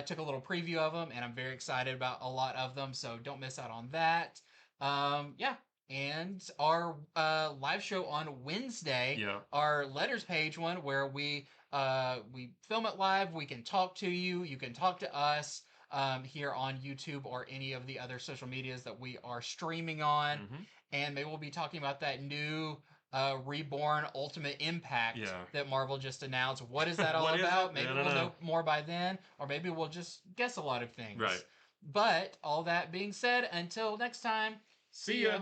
A: took a little preview of them, and I'm very excited about a lot of them, so don't miss out on that. And our live show on Wednesday, our letters page one, where we film it live. We can talk to you. You can talk to us. here on YouTube or any of the other social medias that we are streaming on. And maybe we'll be talking about that new Reborn Ultimate Impact that Marvel just announced. What is that all about? Maybe we'll know more by then, or maybe we'll just guess a lot of things.
B: Right.
A: But all that being said, until next time,
B: See ya.